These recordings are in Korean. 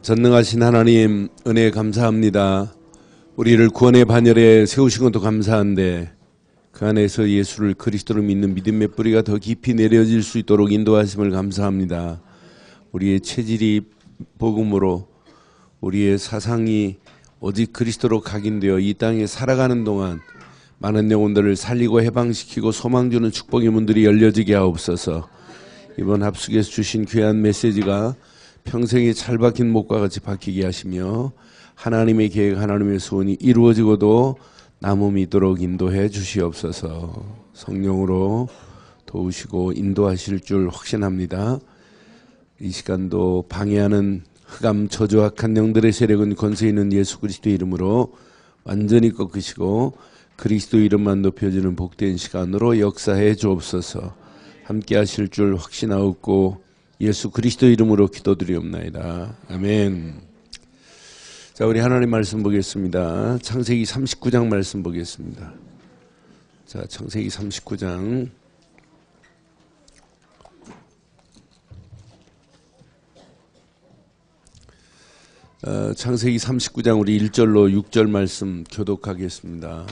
전능하신 하나님 은혜 감사합니다. 우리를 구원의 반열에 세우신 것도 감사한데 그 안에서 예수를 그리스도를 믿는 믿음의 뿌리가 더 깊이 내려질 수 있도록 인도하심을 감사합니다. 우리의 체질이 복음으로 우리의 사상이 오직 그리스도로 각인되어 이 땅에 살아가는 동안 많은 영혼들을 살리고 해방시키고 소망 주는 축복의 문들이 열려지게 하옵소서. 이번 합숙에서 주신 귀한 메시지가 평생에 잘 박힌 목과 같이 박히게 하시며 하나님의 계획, 하나님의 소원이 이루어지고도 남음이도록 인도해 주시옵소서. 성령으로 도우시고 인도하실 줄 확신합니다. 이 시간도 방해하는 흑암 저주악한 영들의 세력은 권세 있는 예수 그리스도의 이름으로 완전히 꺾으시고 그리스도 이름만 높여지는 복된 시간으로 역사해 주옵소서. 함께 하실 줄 확신하옵고 예수 그리스도 이름으로 기도드리옵나이다. 아멘. 자, 우리 하나님 말씀 보겠습니다. 창세기 39장 말씀 보겠습니다. 자, 창세기 39장. 창세기 39장 우리 1절로 6절 말씀 교독하겠습니다.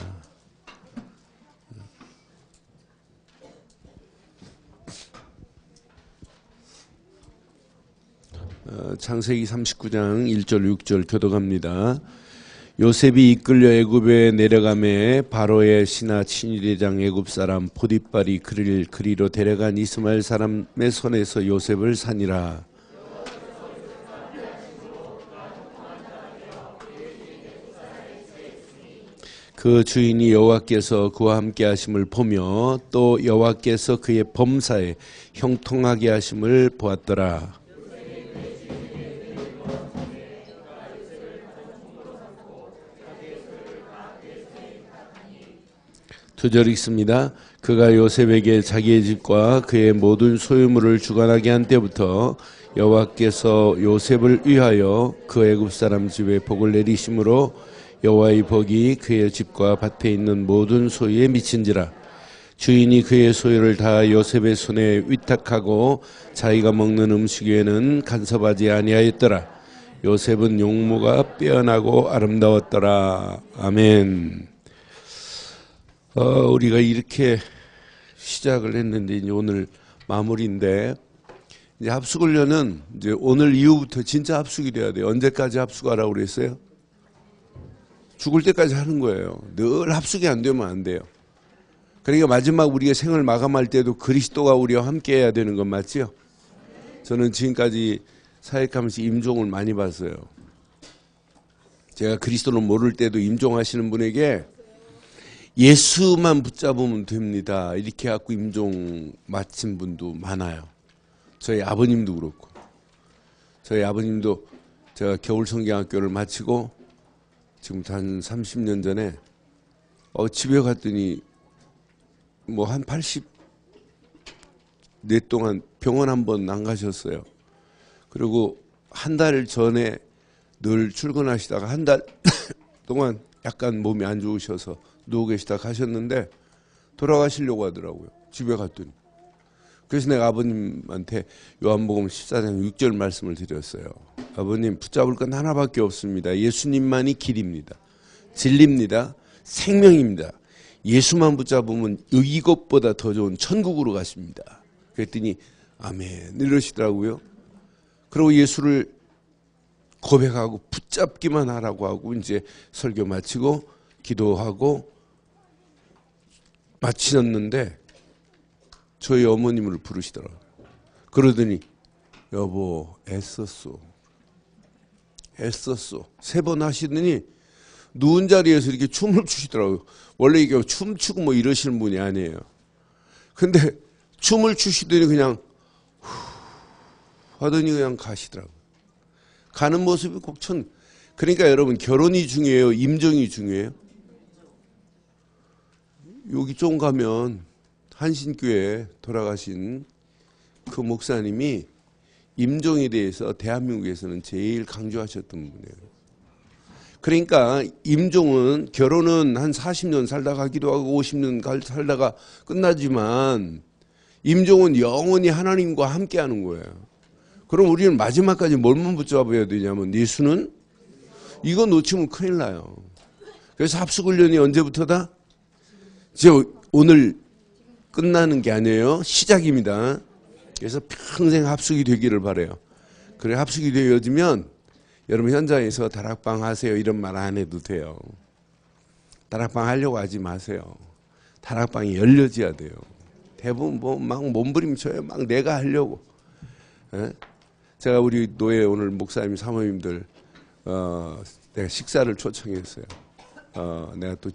창세기 39장 1절 6절 교독합니다. 요셉이 이끌려 애굽에 내려가매 바로의 신하 친위대장 애굽 사람 보디발이 그를 그리로 데려간 이스마엘 사람의 손에서 요셉을 산이라. 그 주인이 여호와께서 그와 함께 하심을 보며 또 여호와께서 그의 범사에 형통하게 하심을 보았더라. 두 절 읽습니다. 그가 요셉에게 자기의 집과 그의 모든 소유물을 주관하게 한 때부터 여호와께서 요셉을 위하여 그 애굽 사람 집에 복을 내리심으로 여호와의 복이 그의 집과 밭에 있는 모든 소유에 미친지라. 주인이 그의 소유를 다 요셉의 손에 위탁하고 자기가 먹는 음식 외에는 간섭하지 아니하였더라. 요셉은 용모가 빼어나고 아름다웠더라. 아멘. 우리가 이렇게 시작을 했는데 이제 오늘 마무리인데 이제 합숙훈련은 이제 오늘 이후부터 진짜 합숙이 돼야 돼요. 언제까지 합숙하라고 그랬어요? 죽을 때까지 하는 거예요. 늘 합숙이 안 되면 안 돼요. 그러니까 마지막 우리가 생을 마감할 때도 그리스도가 우리와 함께 해야 되는 건 맞지요? 저는 지금까지 사역하면서 임종을 많이 봤어요. 제가 그리스도를 모를 때도 임종하시는 분에게 예수만 붙잡으면 됩니다. 이렇게 해갖고 임종 마친 분도 많아요. 저희 아버님도 그렇고. 저희 아버님도 제가 겨울성경학교를 마치고 지금 한 30년 전에 집에 갔더니 뭐 한 80년 동안 병원 한 번 안 가셨어요. 그리고 한 달 전에 늘 출근하시다가 한 달 동안 약간 몸이 안 좋으셔서 누워 계시다 가셨는데 돌아가시려고 하더라고요. 집에 갔더니. 그래서 내가 아버님한테 요한복음 14장 6절 말씀을 드렸어요. 아버님, 붙잡을 건 하나밖에 없습니다. 예수님만이 길입니다. 진리입니다. 생명입니다. 예수만 붙잡으면 이것보다 더 좋은 천국으로 가십니다. 그랬더니 아멘 이러시더라고요. 그리고 예수를 고백하고 붙잡기만 하라고 하고 이제 설교 마치고 기도하고 마치셨는데 저희 어머님을 부르시더라고요. 그러더니 여보 애썼어. 3번 하시더니 누운 자리에서 이렇게 춤을 추시더라고요. 원래 이게 춤추고 뭐 이러시는 분이 아니에요. 근데 춤을 추시더니 그냥 하더니 그냥 가시더라고요. 가는 모습이 꼭 그러니까 여러분 결혼이 중요해요? 임종이 중요해요? 여기 좀 가면 한신교회 돌아가신 그 목사님이 임종에 대해서 대한민국에서는 제일 강조하셨던 분이에요. 그러니까 임종은 결혼은 한 40년 살다가 하기도 하고 50년 살다가 끝나지만 임종은 영원히 하나님과 함께 하는 거예요. 그럼 우리는 마지막까지 뭘만 붙잡아야 되냐면 예수는 이거 놓치면 큰일 나요. 그래서 합숙훈련이 언제부터다? 이제 오늘 끝나는 게 아니에요. 시작입니다. 그래서 평생 합숙이 되기를 바라요. 그래 합숙이 되어지면 여러분 현장에서 다락방 하세요 이런 말 안 해도 돼요. 다락방 하려고 하지 마세요. 다락방이 열려져야 돼요. 대부분 뭐 막 몸부림쳐요. 막 내가 하려고. 에? 제가 우리 노예 오늘 목사님 사모님들 내가 식사를 초청했어요. 내가 또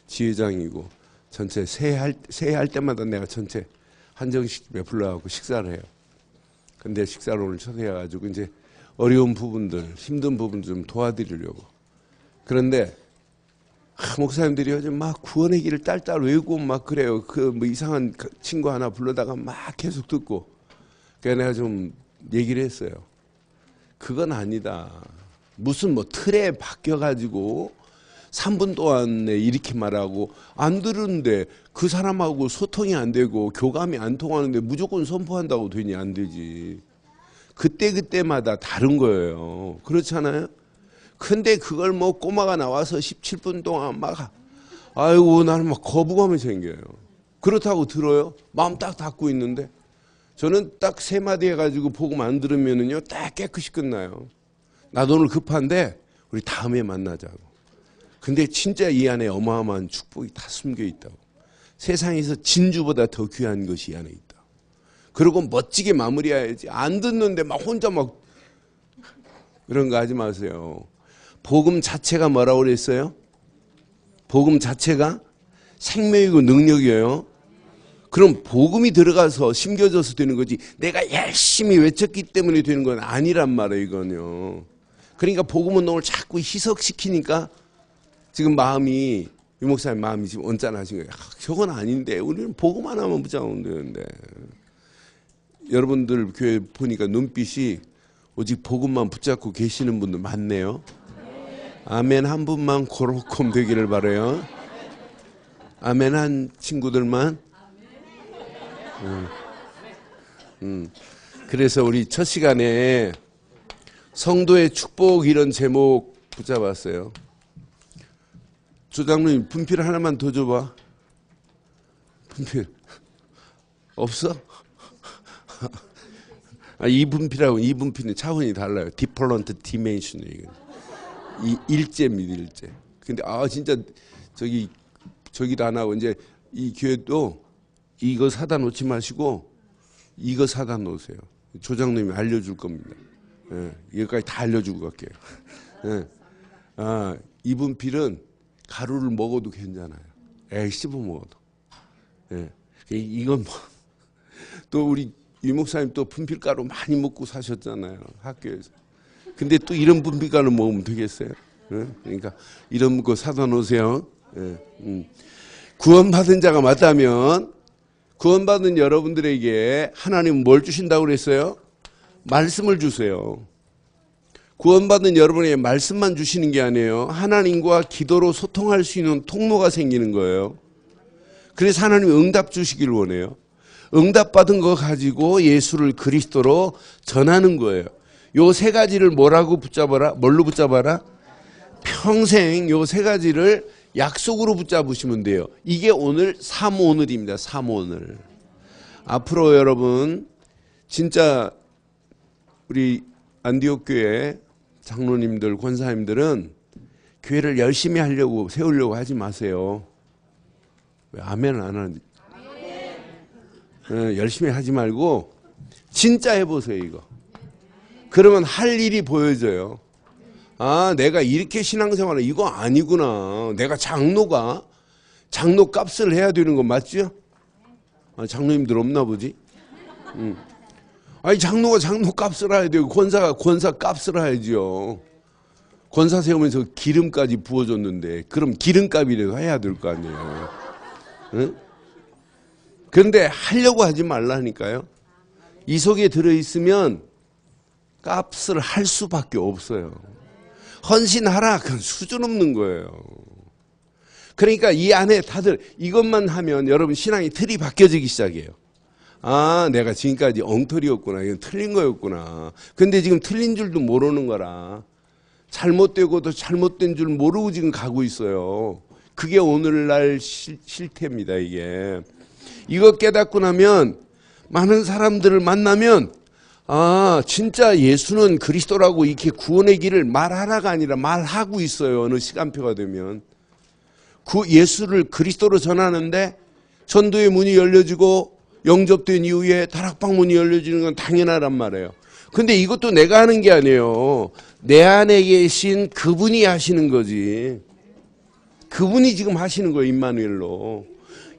지회장이고 전체 새해할 때마다 내가 전체 한정식집에 불러가고 식사를 해요. 근데 식사를 오늘 초대해가지고 이제 어려운 부분들, 힘든 부분 좀 도와드리려고. 그런데 목사님들이 요즘 막 구원의 길을 딸딸 외우고 막 그래요. 그 뭐 이상한 친구 하나 불러다가 막 계속 듣고. 그래서 내가 좀 얘기를 했어요. 그건 아니다. 무슨 뭐 틀에 바뀌어가지고 3분 동안에 이렇게 말하고 안 들으는데 그 사람하고 소통이 안 되고 교감이 안 통하는데 무조건 선포한다고 되니 안 되지. 그때마다 다른 거예요. 그렇잖아요? 근데 그걸 뭐 꼬마가 나와서 17분 동안 막 아이고 나는 막 거부감이 생겨요. 그렇다고 들어요? 마음 딱 닫고 있는데 저는 딱 3마디 해가지고 복음 안 들으면은요 딱 깨끗이 끝나요. 나도 오늘 급한데 우리 다음에 만나자고. 근데 진짜 이 안에 어마어마한 축복이 다 숨겨 있다고. 세상에서 진주보다 더 귀한 것이 이 안에 있다. 그리고 멋지게 마무리해야지. 안 듣는데 막 혼자 막 그런 거 하지 마세요. 복음 자체가 뭐라고 그랬어요? 복음 자체가 생명이고 능력이에요. 그럼 복음이 들어가서 심겨져서 되는 거지 내가 열심히 외쳤기 때문에 되는 건 아니란 말이에요. 이건요. 그러니까 복음은 오늘 자꾸 희석시키니까 지금 마음이 유 목사님 마음이 지금 언짢아진 거예요. 저건 아닌데 우리는 복음 하나만 붙잡으면 되는데. 여러분들 교회 보니까 눈빛이 오직 복음만 붙잡고 계시는 분들 많네요. 아멘 한 분만 고로콤 되기를 바라요. 아멘 한 친구들만. 그래서 우리 첫 시간에 성도의 축복 이런 제목 붙잡았어요. 조장님 분필 하나만 더 줘봐. 분필 없어? 이 분필하고 이 분필은 차원이 달라요. 디퍼런트 디멘션 이 일제입니다. 일제. 근데 진짜 저기도 안 하고 이제 이 교회도 이거 사다 놓지 마시고 이거 사다 놓으세요. 조장님이 알려줄 겁니다. 예, 여기까지 다 알려주고 갈게요. 예. 이 분필은 가루를 먹어도 괜찮아요. 씹어 먹어도. 예. 이건 뭐, 또 우리 유 목사님 또 분필가루 많이 먹고 사셨잖아요. 학교에서. 근데 또 이런 분필가루 먹으면 되겠어요? 예? 그러니까 이런 거 사다 놓으세요. 예. 구원받은 자가 맞다면 구원받은 여러분들에게 하나님은 뭘 주신다고 그랬어요? 말씀을 주세요. 구원받은 여러분에게 말씀만 주시는 게 아니에요. 하나님과 기도로 소통할 수 있는 통로가 생기는 거예요. 그래서 하나님이 응답 주시길 원해요. 응답받은 거 가지고 예수를 그리스도로 전하는 거예요. 요 3가지를 뭐라고 붙잡아라? 뭘로 붙잡아라? 평생 요 3가지를 약속으로 붙잡으시면 돼요. 이게 오늘 삼오늘입니다. 삼오늘. 앞으로 여러분 진짜 우리 안디옥 교회 장로님들, 권사님들은 교회를 열심히 하려고 세우려고 하지 마세요. 왜 아멘을 안 하는지. 열심히 하지 말고 진짜 해보세요. 이거. 그러면 할 일이 보여져요. 내가 이렇게 신앙생활을 이거 아니구나. 내가 장로가 장로 값을 해야 되는 거 맞죠? 장로님들 없나 보지? 아니 장로가 장로 값을 해야 되고 권사가 권사 값을 해야죠. 권사 세우면서 기름까지 부어줬는데 그럼 기름값이라도 해야 될 거 아니에요. 응? 그런데 하려고 하지 말라니까요. 이 속에 들어있으면 값을 할 수밖에 없어요. 헌신하라. 그건 수준 없는 거예요. 그러니까 이 안에 다들 이것만 하면 여러분 신앙의 틀이 바뀌어지기 시작해요. 아, 내가 지금까지 엉터리였구나. 이건 틀린 거였구나. 근데 지금 틀린 줄도 모르는 거라. 잘못되고도 잘못된 줄 모르고 지금 가고 있어요. 그게 오늘날 실태입니다, 이게. 이거 깨닫고 나면 많은 사람들을 만나면 아, 진짜 예수는 그리스도라고 이렇게 구원의 길을 말하라가 아니라 말하고 있어요. 어느 시간표가 되면. 예수를 그리스도로 전하는데 전도의 문이 열려지고 영접된 이후에 다락방 문이 열려지는 건 당연하란 말이에요. 근데 이것도 내가 하는 게 아니에요. 내 안에 계신 그분이 하시는 거지. 그분이 지금 하시는 거예요. 임마누엘로.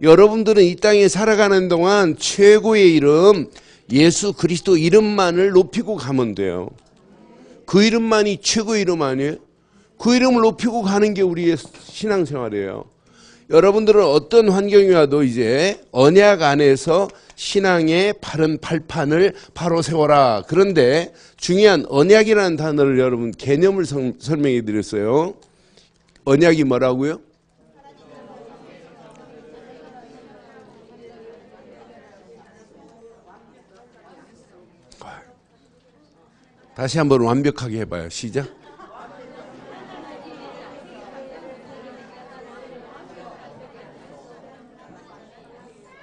여러분들은 이 땅에 살아가는 동안 최고의 이름 예수 그리스도 이름만을 높이고 가면 돼요. 그 이름만이 최고의 이름 아니에요? 그 이름을 높이고 가는 게 우리의 신앙생활이에요. 여러분들은 어떤 환경이 와도 이제 언약 안에서 신앙의 바른 발판을 바로 세워라. 그런데 중요한 언약이라는 단어를 여러분 개념을 설명해 드렸어요. 언약이 뭐라고요? 다시 한번 완벽하게 해봐요. 시작.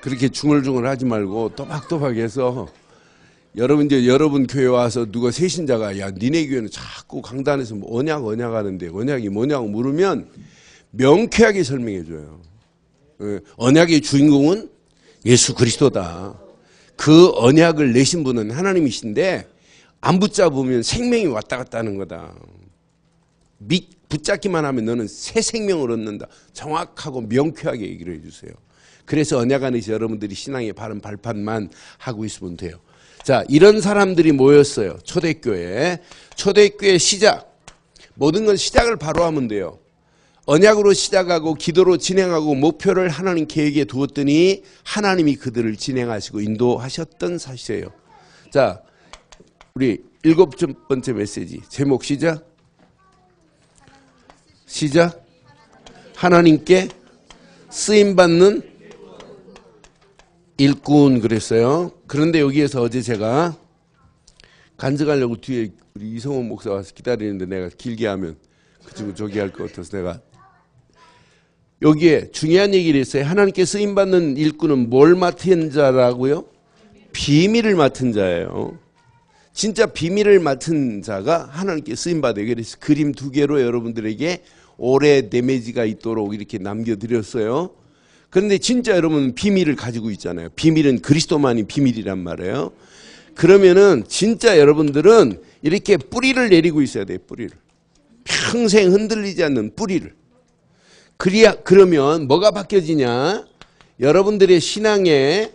그렇게 중얼중얼 하지 말고 또박또박해서 여러분 교회 와서 누가 세신자가 야 니네 교회는 자꾸 강단에서 뭐 언약 하는데 언약이 뭐냐고 물으면 명쾌하게 설명해 줘요. 언약의 주인공은 예수 그리스도다. 그 언약을 내신 분은 하나님이신데 안 붙잡으면 생명이 왔다 갔다 하는 거다. 붙잡기만 하면 너는 새 생명을 얻는다. 정확하고 명쾌하게 얘기를 해주세요. 그래서 언약 안에서 여러분들이 신앙의 바른 발판만 하고 있으면 돼요. 자, 이런 사람들이 모였어요. 초대교회. 초대교회 시작. 모든 건 시작을 바로 하면 돼요. 언약으로 시작하고 기도로 진행하고 목표를 하나님 계획에 두었더니 하나님이 그들을 진행하시고 인도하셨던 사실이에요. 자, 우리 7번째 메시지 제목 시작. 시작. 하나님께 쓰임받는 일꾼 그랬어요. 그런데 여기에서 어제 제가 간증하려고 뒤에 우리 이성원 목사 와서 기다리는데 내가 길게 하면 그 친구 저기 할 것 같아서 내가 여기에 중요한 얘기를 했어요. 하나님께 쓰임받는 일꾼은 뭘 맡은 자라고요? 비밀을 맡은 자예요. 진짜 비밀을 맡은 자가 하나님께 쓰임받아요. 그래서 그림 2개로 여러분들에게 올해 데미지가 있도록 이렇게 남겨드렸어요. 그런데 진짜 여러분 비밀을 가지고 있잖아요. 비밀은 그리스도만이 비밀이란 말이에요. 그러면은 진짜 여러분들은 이렇게 뿌리를 내리고 있어야 돼요. 뿌리를. 평생 흔들리지 않는 뿌리를. 그러면 뭐가 바뀌어지냐? 여러분들의 신앙의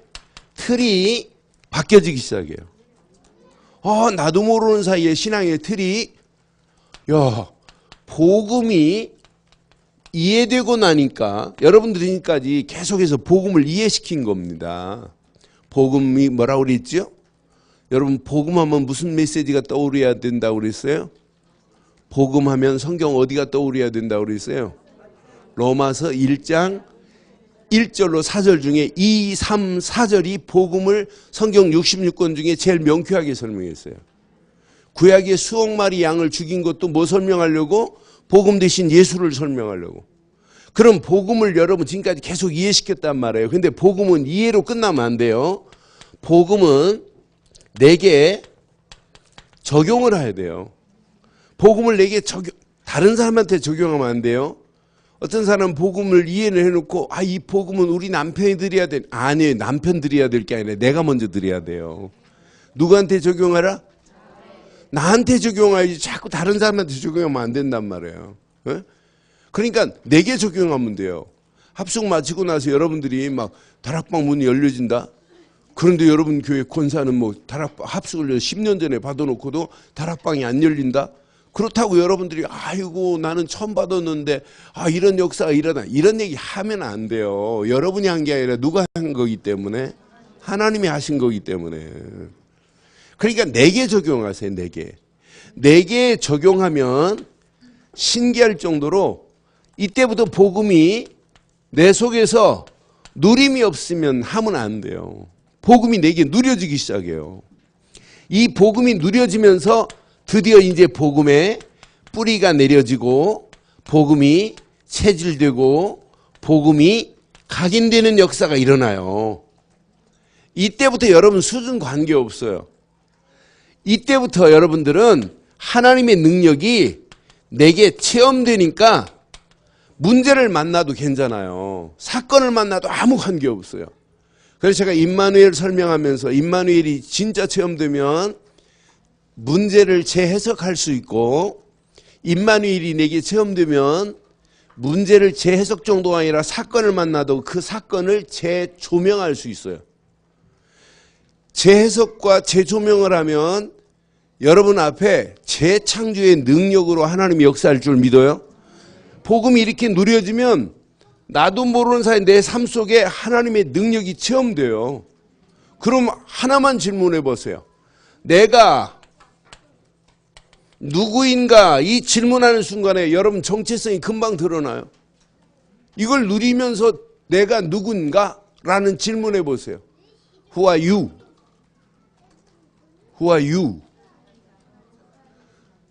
틀이 바뀌어지기 시작해요. 나도 모르는 사이에 신앙의 틀이 복음이 이해되고 나니까 여러분들이 지금까지 계속해서 복음을 이해시킨 겁니다. 복음이 뭐라고 그랬죠? 여러분 복음하면 무슨 메시지가 떠오르야 된다고 그랬어요? 복음하면 성경 어디가 떠오르야 된다고 그랬어요? 로마서 1장 1절로 4절 중에 2, 3, 4절이 복음을 성경 66권 중에 제일 명쾌하게 설명했어요. 구약의 수억 마리 양을 죽인 것도 뭐 설명하려고? 복음 대신 예수를 설명하려고. 그럼 복음을 여러분 지금까지 계속 이해시켰단 말이에요. 근데 복음은 이해로 끝나면 안 돼요. 복음은 내게 적용을 해야 돼요. 복음을 내게 다른 사람한테 적용하면 안 돼요. 어떤 사람은 복음을 이해를 해놓고 이 복음은 우리 남편이 드려야 돼. 아니에요. 남편 드려야 될 게 아니라 내가 먼저 드려야 돼요. 누구한테 적용하라? 나한테 적용하지 자꾸 다른 사람한테 적용하면 안 된단 말이에요. 그러니까 내게 적용하면 돼요. 합숙 마치고 나서 여러분들이 막 다락방 문이 열려진다. 그런데 여러분 교회 권사는 뭐 다락방 합숙을 10년 전에 받아놓고도 다락방이 안 열린다. 그렇다고 여러분들이 아이고 나는 처음 받았는데 이런 역사가 일어나 이런 얘기 하면 안 돼요. 여러분이 한 게 아니라 누가 한 거기 때문에 하나님이 하신 거기 때문에. 그러니까 내게 적용하세요. 내게 적용하면 신기할 정도로 이때부터 복음이 내 속에서 누림이 없으면 하면 안 돼요. 복음이 내게 누려지기 시작해요. 이 복음이 누려지면서 드디어 이제 복음의 뿌리가 내려지고 복음이 체질되고 복음이 각인되는 역사가 일어나요. 이때부터 여러분 수준 관계없어요. 이때부터 여러분들은 하나님의 능력이 내게 체험되니까 문제를 만나도 괜찮아요. 사건을 만나도 아무 관계없어요. 그래서 제가 임마누엘 설명하면서 임마누엘이 진짜 체험되면 문제를 재해석할 수 있고 임마누엘이 내게 체험되면 문제를 재해석 정도가 아니라 사건을 만나도 그 사건을 재조명할 수 있어요. 재해석과 재조명을 하면 여러분 앞에 재창조의 능력으로 하나님이 역사할 줄 믿어요? 복음이 이렇게 누려지면 나도 모르는 사이 내 삶 속에 하나님의 능력이 체험돼요. 그럼 하나만 질문해 보세요. 내가 누구인가 이 질문하는 순간에 여러분 정체성이 금방 드러나요. 이걸 누리면서 내가 누군가? 라는 질문해 보세요. Who are you? Who are you?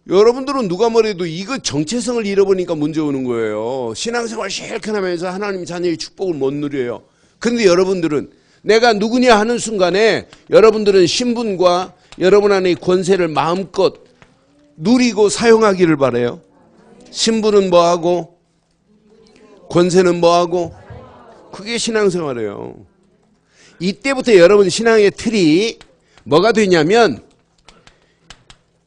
여러분들은 누가 뭐래도 이거 정체성을 잃어버리니까 문제 오는 거예요. 신앙생활 실컷 하면서 하나님 자녀의 축복을 못 누려요. 그런데 여러분들은 내가 누구냐 하는 순간에 여러분들은 신분과 여러분 안의 권세를 마음껏 누리고 사용하기를 바라요. 신분은 뭐하고 권세는 뭐하고 그게 신앙생활이에요. 이때부터 여러분 신앙의 틀이 뭐가 되냐면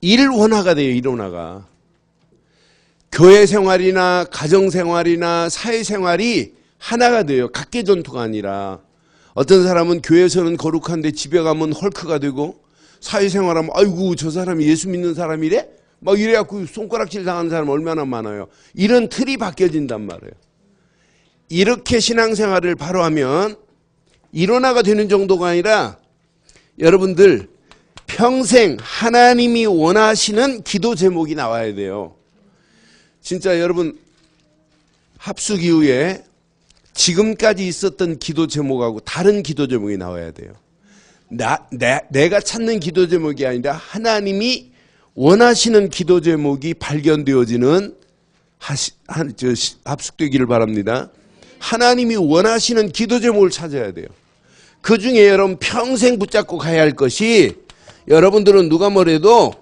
일원화가 돼요. 일원화가. 교회 생활이나 가정 생활이나 사회 생활이 하나가 돼요. 각계전투가 아니라. 어떤 사람은 교회에서는 거룩한데 집에 가면 헐크가 되고 사회생활하면 아이고 저 사람이 예수 믿는 사람이래? 막 이래갖고 손가락질 당하는 사람 얼마나 많아요. 이런 틀이 바뀌어진단 말이에요. 이렇게 신앙생활을 바로 하면 일원화가 되는 정도가 아니라 여러분들 평생 하나님이 원하시는 기도 제목이 나와야 돼요. 진짜 여러분 합숙 이후에 지금까지 있었던 기도 제목하고 다른 기도 제목이 나와야 돼요. 내가 찾는 기도 제목이 아니라 하나님이 원하시는 기도 제목이 발견되어지는 합숙되기를 바랍니다. 하나님이 원하시는 기도 제목을 찾아야 돼요. 그 중에 여러분 평생 붙잡고 가야 할 것이 여러분들은 누가 뭐래도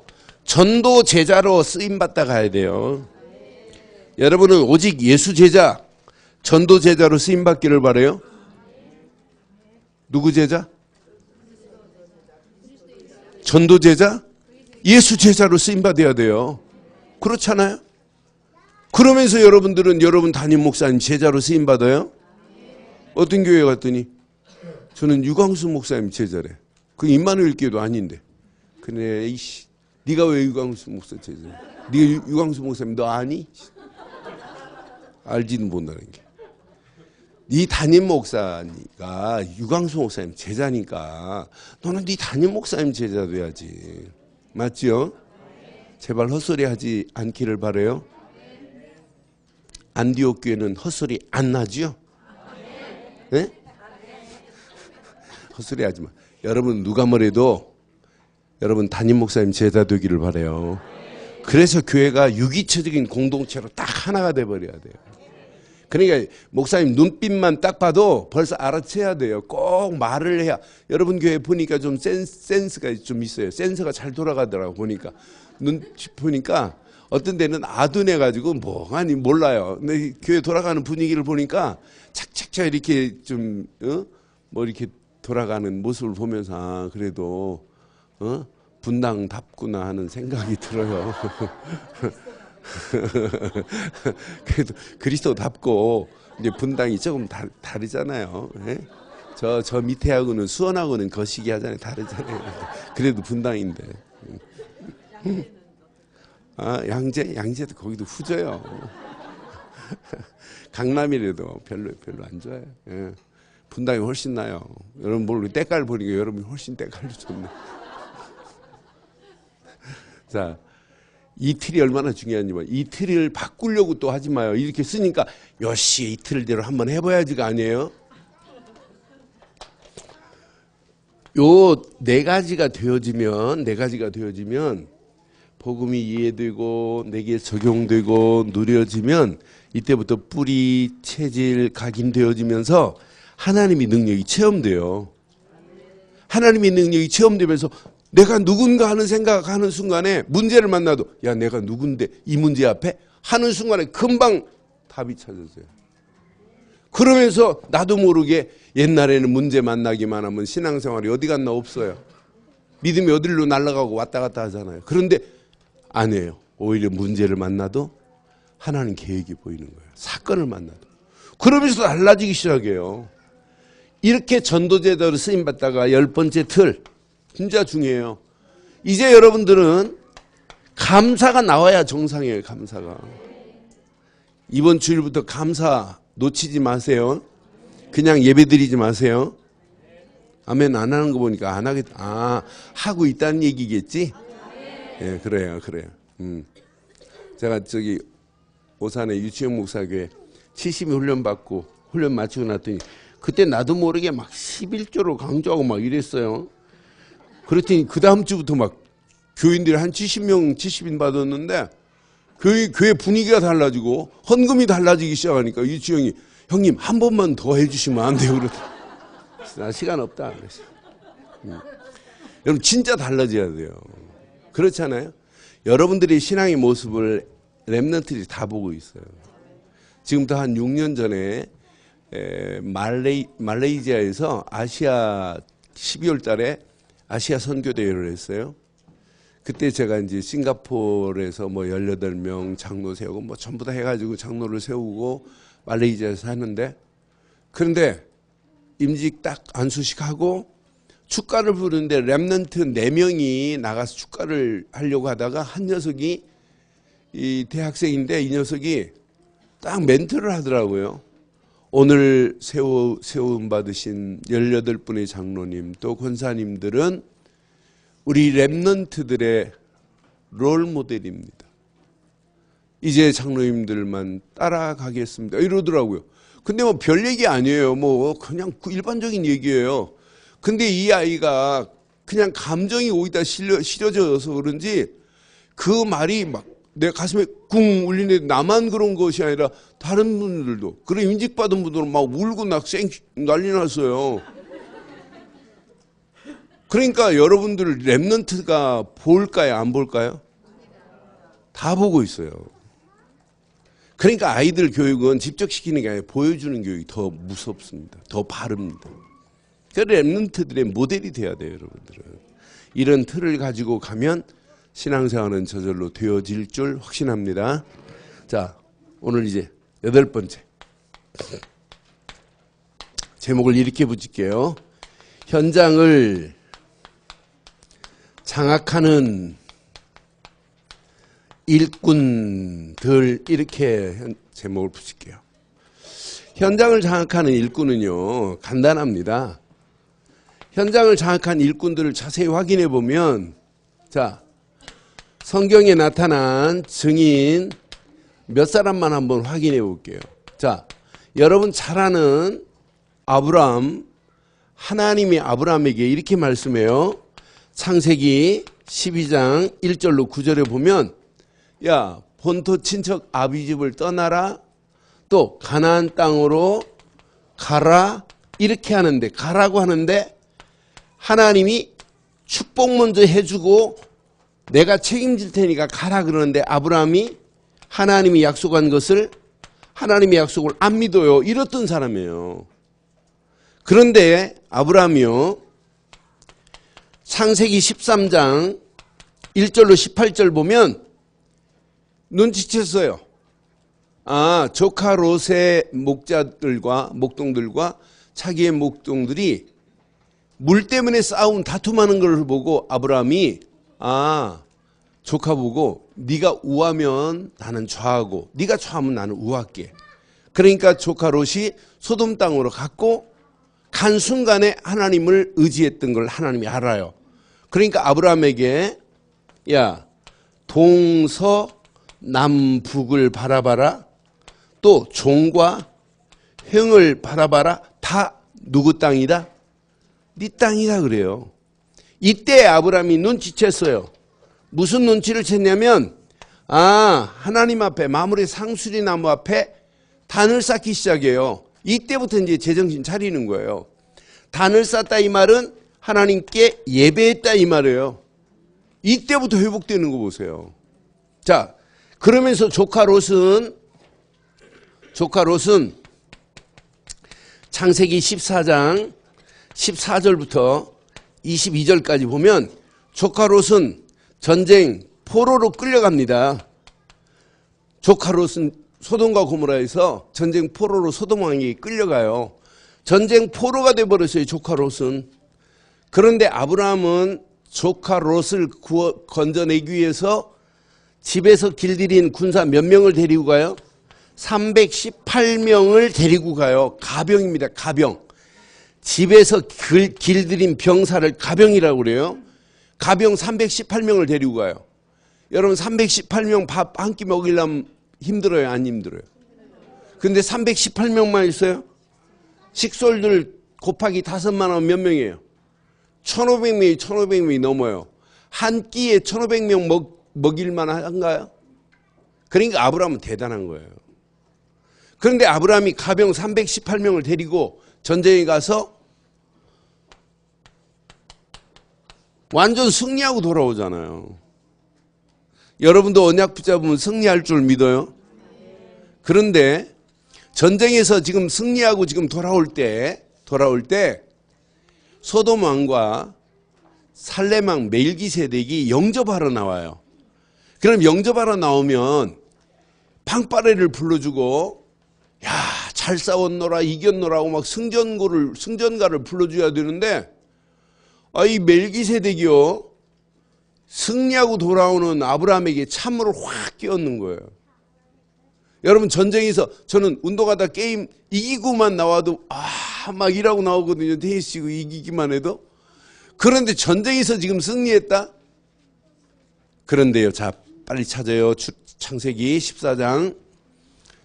전도 제자로 쓰임받다 가야 돼요. 여러분은 오직 예수 제자, 전도 제자로 쓰임받기를 바라요. 누구 제자? 전도 제자? 예수 제자로 쓰임받아야 돼요. 그렇잖아요? 그러면서 여러분들은 여러분 담임 목사님 제자로 쓰임받아요? 어떤 교회 갔더니 저는 유광수 목사님 제자래. 그 임마누엘 교회도 아닌데. 그래, 이씨, 네가 왜 유광수 목사 제자야? 네가 유광수 목사님 너 아니? 알지는 못하는 게. 네 담임 목사니까 유광수 목사님 제자니까 너는 네 담임 목사님 제자 돼야지. 맞지요? 제발 헛소리 하지 않기를 바라요. 안디옥 교회는 헛소리 안 나지요? 네? 헛소리 하지 마. 여러분 누가 뭐래도 여러분 담임 목사님 제자 되기를 바라요. 그래서 교회가 유기체적인 공동체로 딱 하나가 돼버려야 돼요. 그러니까 목사님 눈빛만 딱 봐도 벌써 알아채야 돼요. 꼭 말을 해야. 여러분 교회 보니까 좀 센스가 좀 있어요. 센서가 잘 돌아가더라고 보니까. 눈빛 보니까 어떤 데는 아둔해가지고 뭐하니 몰라요. 근데 교회 돌아가는 분위기를 보니까 착착착 이렇게 좀 뭐 이렇게 돌아가는 모습을 보면서 아, 그래도 분당답구나 하는 생각이 들어요. 그래도 그리스도답고 이제 분당이 조금 다르잖아요. 예? 저 밑에하고는 수원하고는 거시기 하잖아요. 다르잖아요. 그래도 분당인데. 아, 양재도 거기도 후져요. 강남이라도 별로 안 좋아요. 예. 분당이 훨씬 나요. 여러분 모르고 때깔 보니까 여러분이 훨씬 때깔도 좋네. 자, 이 틀이 얼마나 중요한지 봐. 이 틀을 바꾸려고 또 하지 마요. 이렇게 쓰니까 여씨 이 틀대로 한번 해봐야지가 아니에요. 요 네 가지가 되어지면 복음이 이해되고 내게 적용되고 누려지면 이때부터 뿌리, 체질, 각인되어지면서 하나님의 능력이 체험돼요. 하나님의 능력이 체험되면서 내가 누군가 하는 생각하는 순간에 문제를 만나도 야 내가 누군데 이 문제 앞에 하는 순간에 금방 답이 찾아져요. 그러면서 나도 모르게 옛날에는 문제 만나기만 하면 신앙생활이 어디 갔나 없어요. 믿음이 어디로 날아가고 왔다 갔다 하잖아요. 그런데 아니에요. 오히려 문제를 만나도 하나님 계획이 보이는 거예요. 사건을 만나도. 그러면서 달라지기 시작해요. 이렇게 전도제도로 쓰임받다가 10번째 틀 진짜 중요해요. 이제 여러분들은 감사가 나와야 정상이에요. 감사가. 이번 주일부터 감사 놓치지 마세요. 그냥 예배드리지 마세요. 아멘. 안 하는 거 보니까 안 하겠다. 아, 하고 있다는 얘기겠지? 예, 그래요. 제가 저기 오산의 유치원 목사교회 70이 훈련 받고 훈련 마치고 났더니 그때 나도 모르게 막 11조로 강조하고 막 이랬어요. 그랬더니 그 다음 주부터 막 교인들이 한 70인 받았는데 교회 분위기가 달라지고 헌금이 달라지기 시작하니까 유치원이 형님 한 번만 더 해주시면 안 돼요. 그러더라고요. 나 시간 없다. 여러분 진짜 달라져야 돼요. 그렇잖아요. 여러분들이 신앙의 모습을 렘넌트들이 다 보고 있어요. 지금부터 한 6년 전에 말레이시아에서 아시아 12월 달에 아시아 선교대회를 했어요. 그때 제가 이제 싱가포르에서 뭐 18명 장로 세우고 뭐 전부 다 해가지고 장로를 세우고 말레이시아에서 하는데, 그런데 임직 딱 안수식하고 축가를 부르는데 렘넌트 4명이 나가서 축가를 하려고 하다가 한 녀석이 이 대학생인데 이 녀석이 딱 멘트를 하더라고요. 오늘 세움 받으신 18분의 장로님 또 권사님들은 우리 렘넌트들의 롤 모델입니다. 이제 장로님들만 따라가겠습니다. 이러더라고요. 근데 뭐 별 얘기 아니에요. 뭐 그냥 일반적인 얘기예요. 근데 이 아이가 그냥 감정이 오기다 실어져서 그런지 그 말이 막 내 가슴에 쿵 울리는데 나만 그런 것이 아니라 다른 분들도, 그래 인직받은 분들은 막 울고 난리 났어요. 그러니까 여러분들 렘넌트가 볼까요? 안 볼까요? 다 보고 있어요. 그러니까 아이들 교육은 집적시키는 게 아니라 보여주는 교육이 더 무섭습니다. 더 바릅니다. 그래서 렘넌트들의 모델이 돼야 돼요. 여러분들은. 이런 틀을 가지고 가면 신앙생활은 저절로 되어질 줄 확신합니다. 자, 오늘 이제 8번째. 제목을 이렇게 붙일게요. 현장을 장악하는 일꾼들, 이렇게 제목을 붙일게요. 현장을 장악하는 일꾼은요, 간단합니다. 현장을 장악한 일꾼들을 자세히 확인해 보면, 자, 성경에 나타난 증인 몇 사람만 한번 확인해 볼게요. 자, 여러분 잘 아는 아브라함, 하나님이 아브라함에게 이렇게 말씀해요. 창세기 12장 1절로 9절에 보면, 야, 본토 친척 아비집을 떠나라, 또 가나안 땅으로 가라, 이렇게 하는데, 가라고 하는데 하나님이 축복 먼저 해주고 내가 책임질 테니까 가라 그러는데 아브라함이 하나님이 약속한 것을, 하나님의 약속을 안 믿어요. 이랬던 사람이에요. 그런데 아브라함이요, 창세기 13장 1절로 18절 보면 눈치챘어요. 아, 조카 롯의 목동들과 자기의 목동들이 물 때문에 싸운 다툼하는 걸 보고 아브라함이, 아, 조카 보고 네가 우하면 나는 좌하고 네가 좌하면 나는 우할게. 그러니까 조카 롯이 소돔 땅으로 갔고 간 순간에 하나님을 의지했던 걸 하나님이 알아요. 그러니까 아브라함에게, 야, 동서 남북을 바라봐라, 또 종과 형을 바라봐라. 다 누구 땅이다? 네 땅이다 그래요. 이때 아브라함이 눈치챘어요. 무슨 눈치를 챘냐면 하나님 앞에 마물의 상수리 나무 앞에 단을 쌓기 시작해요. 이때부터 이제 제정신 차리는 거예요. 단을 쌓다 이 말은 하나님께 예배했다 이 말이에요. 이때부터 회복되는 거 보세요. 자, 그러면서 조카 롯은 창세기 14장 14절부터 22절까지 보면 조카 롯은 전쟁 포로로 끌려갑니다. 조카 롯은 소돔과 고모라에서 전쟁 포로로 소돔 왕에게 끌려가요. 전쟁 포로가 돼버렸어요. 조카 롯은. 그런데 아브라함은 조카 롯을 건져내기 위해서 집에서 길들인 군사 몇 명을 데리고 가요? 318명을 데리고 가요. 가병입니다. 가병. 집에서 길들인 병사를 가병이라고 그래요. 가병 318명을 데리고 가요. 여러분 318명 밥 한 끼 먹이려면 힘들어요? 안 힘들어요? 근데 318명만 있어요? 식솔들 곱하기 5만 하면 몇 명이에요? 1500명이 넘어요. 한 끼에 1500명 먹일만 한가요? 그러니까 아브라함은 대단한 거예요. 그런데 아브라함이 가병 318명을 데리고 전쟁에 가서 완전 승리하고 돌아오잖아요. 여러분도 언약 붙잡으면 승리할 줄 믿어요? 그런데 전쟁에서 지금 승리하고 지금 돌아올 때 소돔 왕과 살렘 왕 멜기세덱이 영접하러 나와요. 그럼 영접하러 나오면 팡파레를 불러주고 잘 싸웠노라 이겼노라고 막 승전가를 불러줘야 되는데 이 멜기세덱이요 승리하고 돌아오는 아브라함에게 참으로 확 끼얹는 거예요. 여러분 전쟁에서 저는 운동하다 게임 이기고만 나와도 막 일하고 나오거든요. 테니스 치고 이기기만 해도. 그런데 전쟁에서 지금 승리했다? 그런데요. 자 빨리 찾아요. 창세기 14장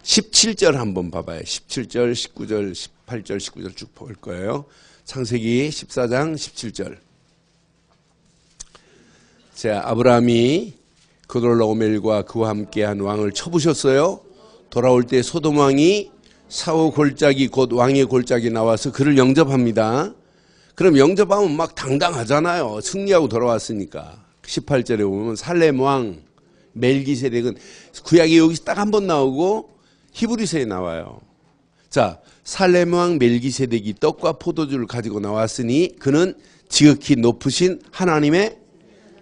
17절 한번 봐봐요. 17절, 19절, 18절, 19절 쭉 볼 거예요. 창세기 14장 17절. 자, 아브라함이 그돌라오멜과 그와 함께한 왕을 쳐부셨어요. 돌아올 때 소돔 왕이 사오 골짜기 곧 왕의 골짜기 나와서 그를 영접합니다. 그럼 영접하면 막 당당하잖아요. 승리하고 돌아왔으니까. 18절에 보면 살렘 왕 멜기세덱은 구약에 여기서 딱 한 번 나오고 히브리서에 나와요. 자, 살렘 왕 멜기세덱이 떡과 포도주를 가지고 나왔으니 그는 지극히 높으신 하나님의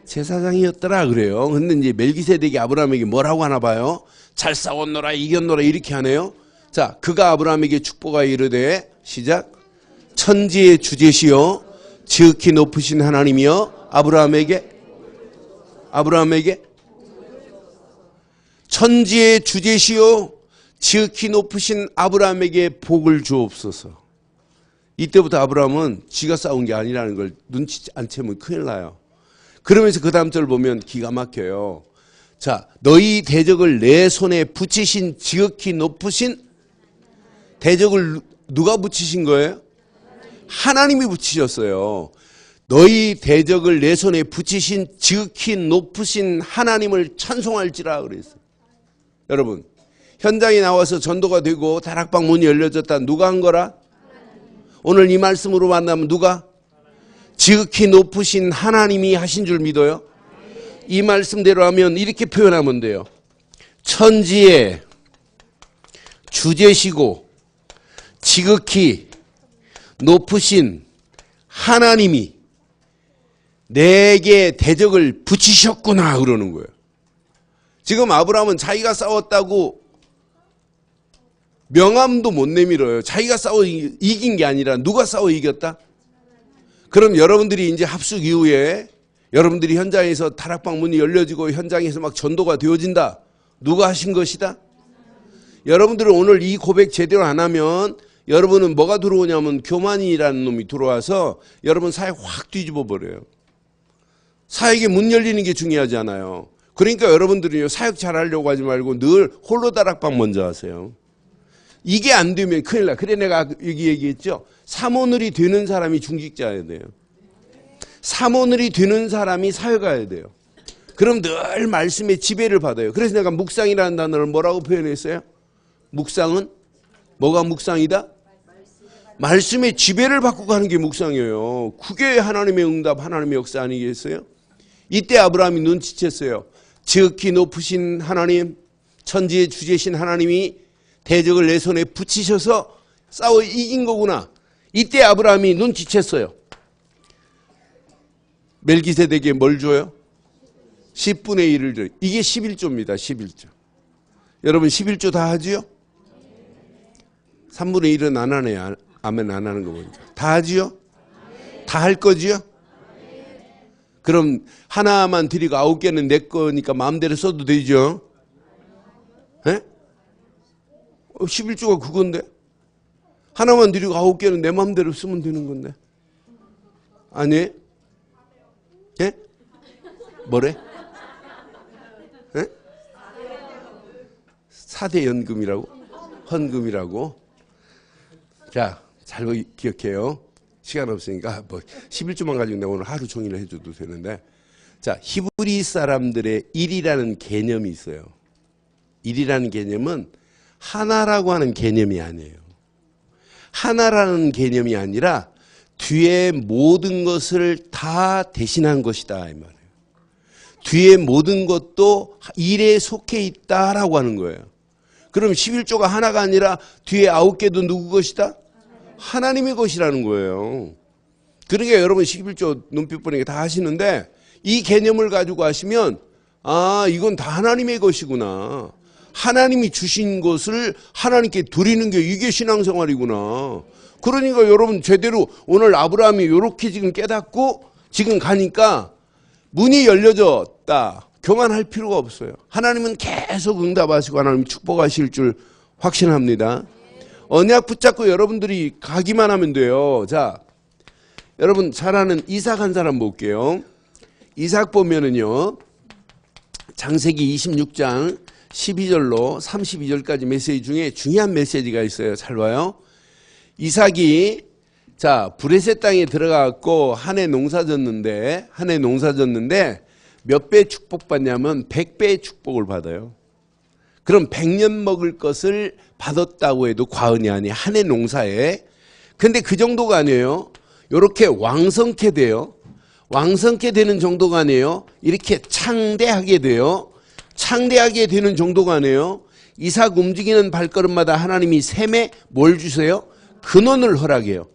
제사장이었더라 그래요. 근데 이제 멜기세덱이 아브라함에게 뭐라고 하나 봐요? 잘 싸웠노라 이겼노라 이렇게 하네요. 자, 그가 아브라함에게 축복하여 이르되 시작. 천지의 주제시요 지극히 높으신 하나님이여 아브라함에게 천지의 주제시요 지극히 높으신 아브라함에게 복을 주옵소서. 이때부터 아브라함은 지가 싸운 게 아니라는 걸 눈치 안 채면 큰일 나요. 그러면서 그 다음 절 보면 기가 막혀요. 자, 너희 대적을 내 손에 붙이신 지극히 높으신 대적을 누가 붙이신 거예요? 하나님이 붙이셨어요. 너희 대적을 내 손에 붙이신 지극히 높으신 하나님을 찬송할지라 그랬어요. 여러분, 현장에 나와서 전도가 되고 다락방 문이 열려졌다. 누가 한 거라? 오늘 이 말씀으로 만나면 누가? 지극히 높으신 하나님이 하신 줄 믿어요? 이 말씀대로 하면 이렇게 표현하면 돼요. 천지의 주제시고 지극히 높으신 하나님이 내게 대적을 붙이셨구나 그러는 거예요. 지금 아브라함은 자기가 싸웠다고 명함도 못 내밀어요. 자기가 싸워 이긴 게 아니라 누가 싸워 이겼다? 그럼 여러분들이 이제 합숙 이후에 여러분들이 현장에서 다락방 문이 열려지고 현장에서 막 전도가 되어진다. 누가 하신 것이다? 여러분들은 오늘 이 고백 제대로 안 하면 여러분은 뭐가 들어오냐면 교만이라는 놈이 들어와서 여러분 사역 확 뒤집어 버려요. 사역에 문 열리는 게 중요하지 않아요. 그러니까 여러분들은요 사역 잘하려고 하지 말고 늘 홀로 다락방 먼저 하세요. 이게 안 되면 큰일 나. 그래 내가 여기 얘기했죠. 사모늘이 되는 사람이 중직자여야 돼요. 사모늘이 되는 사람이 사회가야 돼요. 그럼 늘 말씀의 지배를 받아요. 그래서 내가 묵상이라는 단어를 뭐라고 표현했어요? 묵상은 뭐가 묵상이다? 말씀의 지배를 받고 가는 게 묵상이에요. 그게 하나님의 응답, 하나님의 역사 아니겠어요? 이때 아브라함이 눈치챘어요. 지극히 높으신 하나님, 천지의 주제신 하나님이 대적을 내 손에 붙이셔서 싸워 이긴 거구나. 이때 아브라함이 눈치챘어요. 멜기세덱에게 뭘 줘요? 10분의 1을 줘요. 이게 11조입니다. 11조. 여러분 11조 다 하지요? 3분의 1은 안 하네요. 아멘 안 하는 거 보니까. 다 하지요? 다 할 거지요? 그럼 하나만 드리고 9개는 내 거니까 마음대로 써도 되죠? 예? 11조가 그건데? 하나만 드리고 9개는 내 마음대로 쓰면 되는 건데. 아니에요? 예? 뭐래? 예? 4대 연금이라고? 헌금이라고? 자, 잘 기억해요. 시간 없으니까 뭐 11조만 가지고 내가 오늘 하루 종일 해줘도 되는데. 자, 히브리 사람들의 일이라는 개념이 있어요. 일이라는 개념은 하나라고 하는 개념이 아니에요. 하나라는 개념이 아니라 뒤에 모든 것을 다 대신한 것이다 이 말이에요. 뒤에 모든 것도 일에 속해 있다라고 하는 거예요. 그럼 11조가 하나가 아니라 뒤에 9개도 누구 것이다? 하나님의 것이라는 거예요. 그러니까 여러분 11조 눈빛 보니까 다 하시는데 이 개념을 가지고 하시면 아 이건 다 하나님의 것이구나. 하나님이 주신 것을 하나님께 드리는 게 이게 신앙생활이구나. 그러니까 여러분 제대로 오늘 아브라함이 이렇게 지금 깨닫고 지금 가니까 문이 열려졌다. 교만할 필요가 없어요. 하나님은 계속 응답하시고 하나님 축복하실 줄 확신합니다. 언약 붙잡고 여러분들이 가기만 하면 돼요. 자, 여러분 잘 아는 이삭 한 사람 볼게요. 이삭 보면은요. 창세기 26장 12절로 32절까지 메시지 중에 중요한 메시지가 있어요. 잘 봐요. 이삭이 자 브레셋 땅에 들어가고 한 해 농사 졌는데 몇 배 축복받냐면 100배의 축복을 받아요. 그럼 100년 먹을 것을 받았다고 해도 과언이 아니에요. 한 해 농사에. 근데 그 정도가 아니에요. 이렇게 왕성케 돼요. 왕성케 되는 정도가 아니에요. 이렇게 창대하게 돼요. 창대하게 되는 정도가 아니에요. 이삭 움직이는 발걸음마다 하나님이 셈에 뭘 주세요? 근원을 허락해요.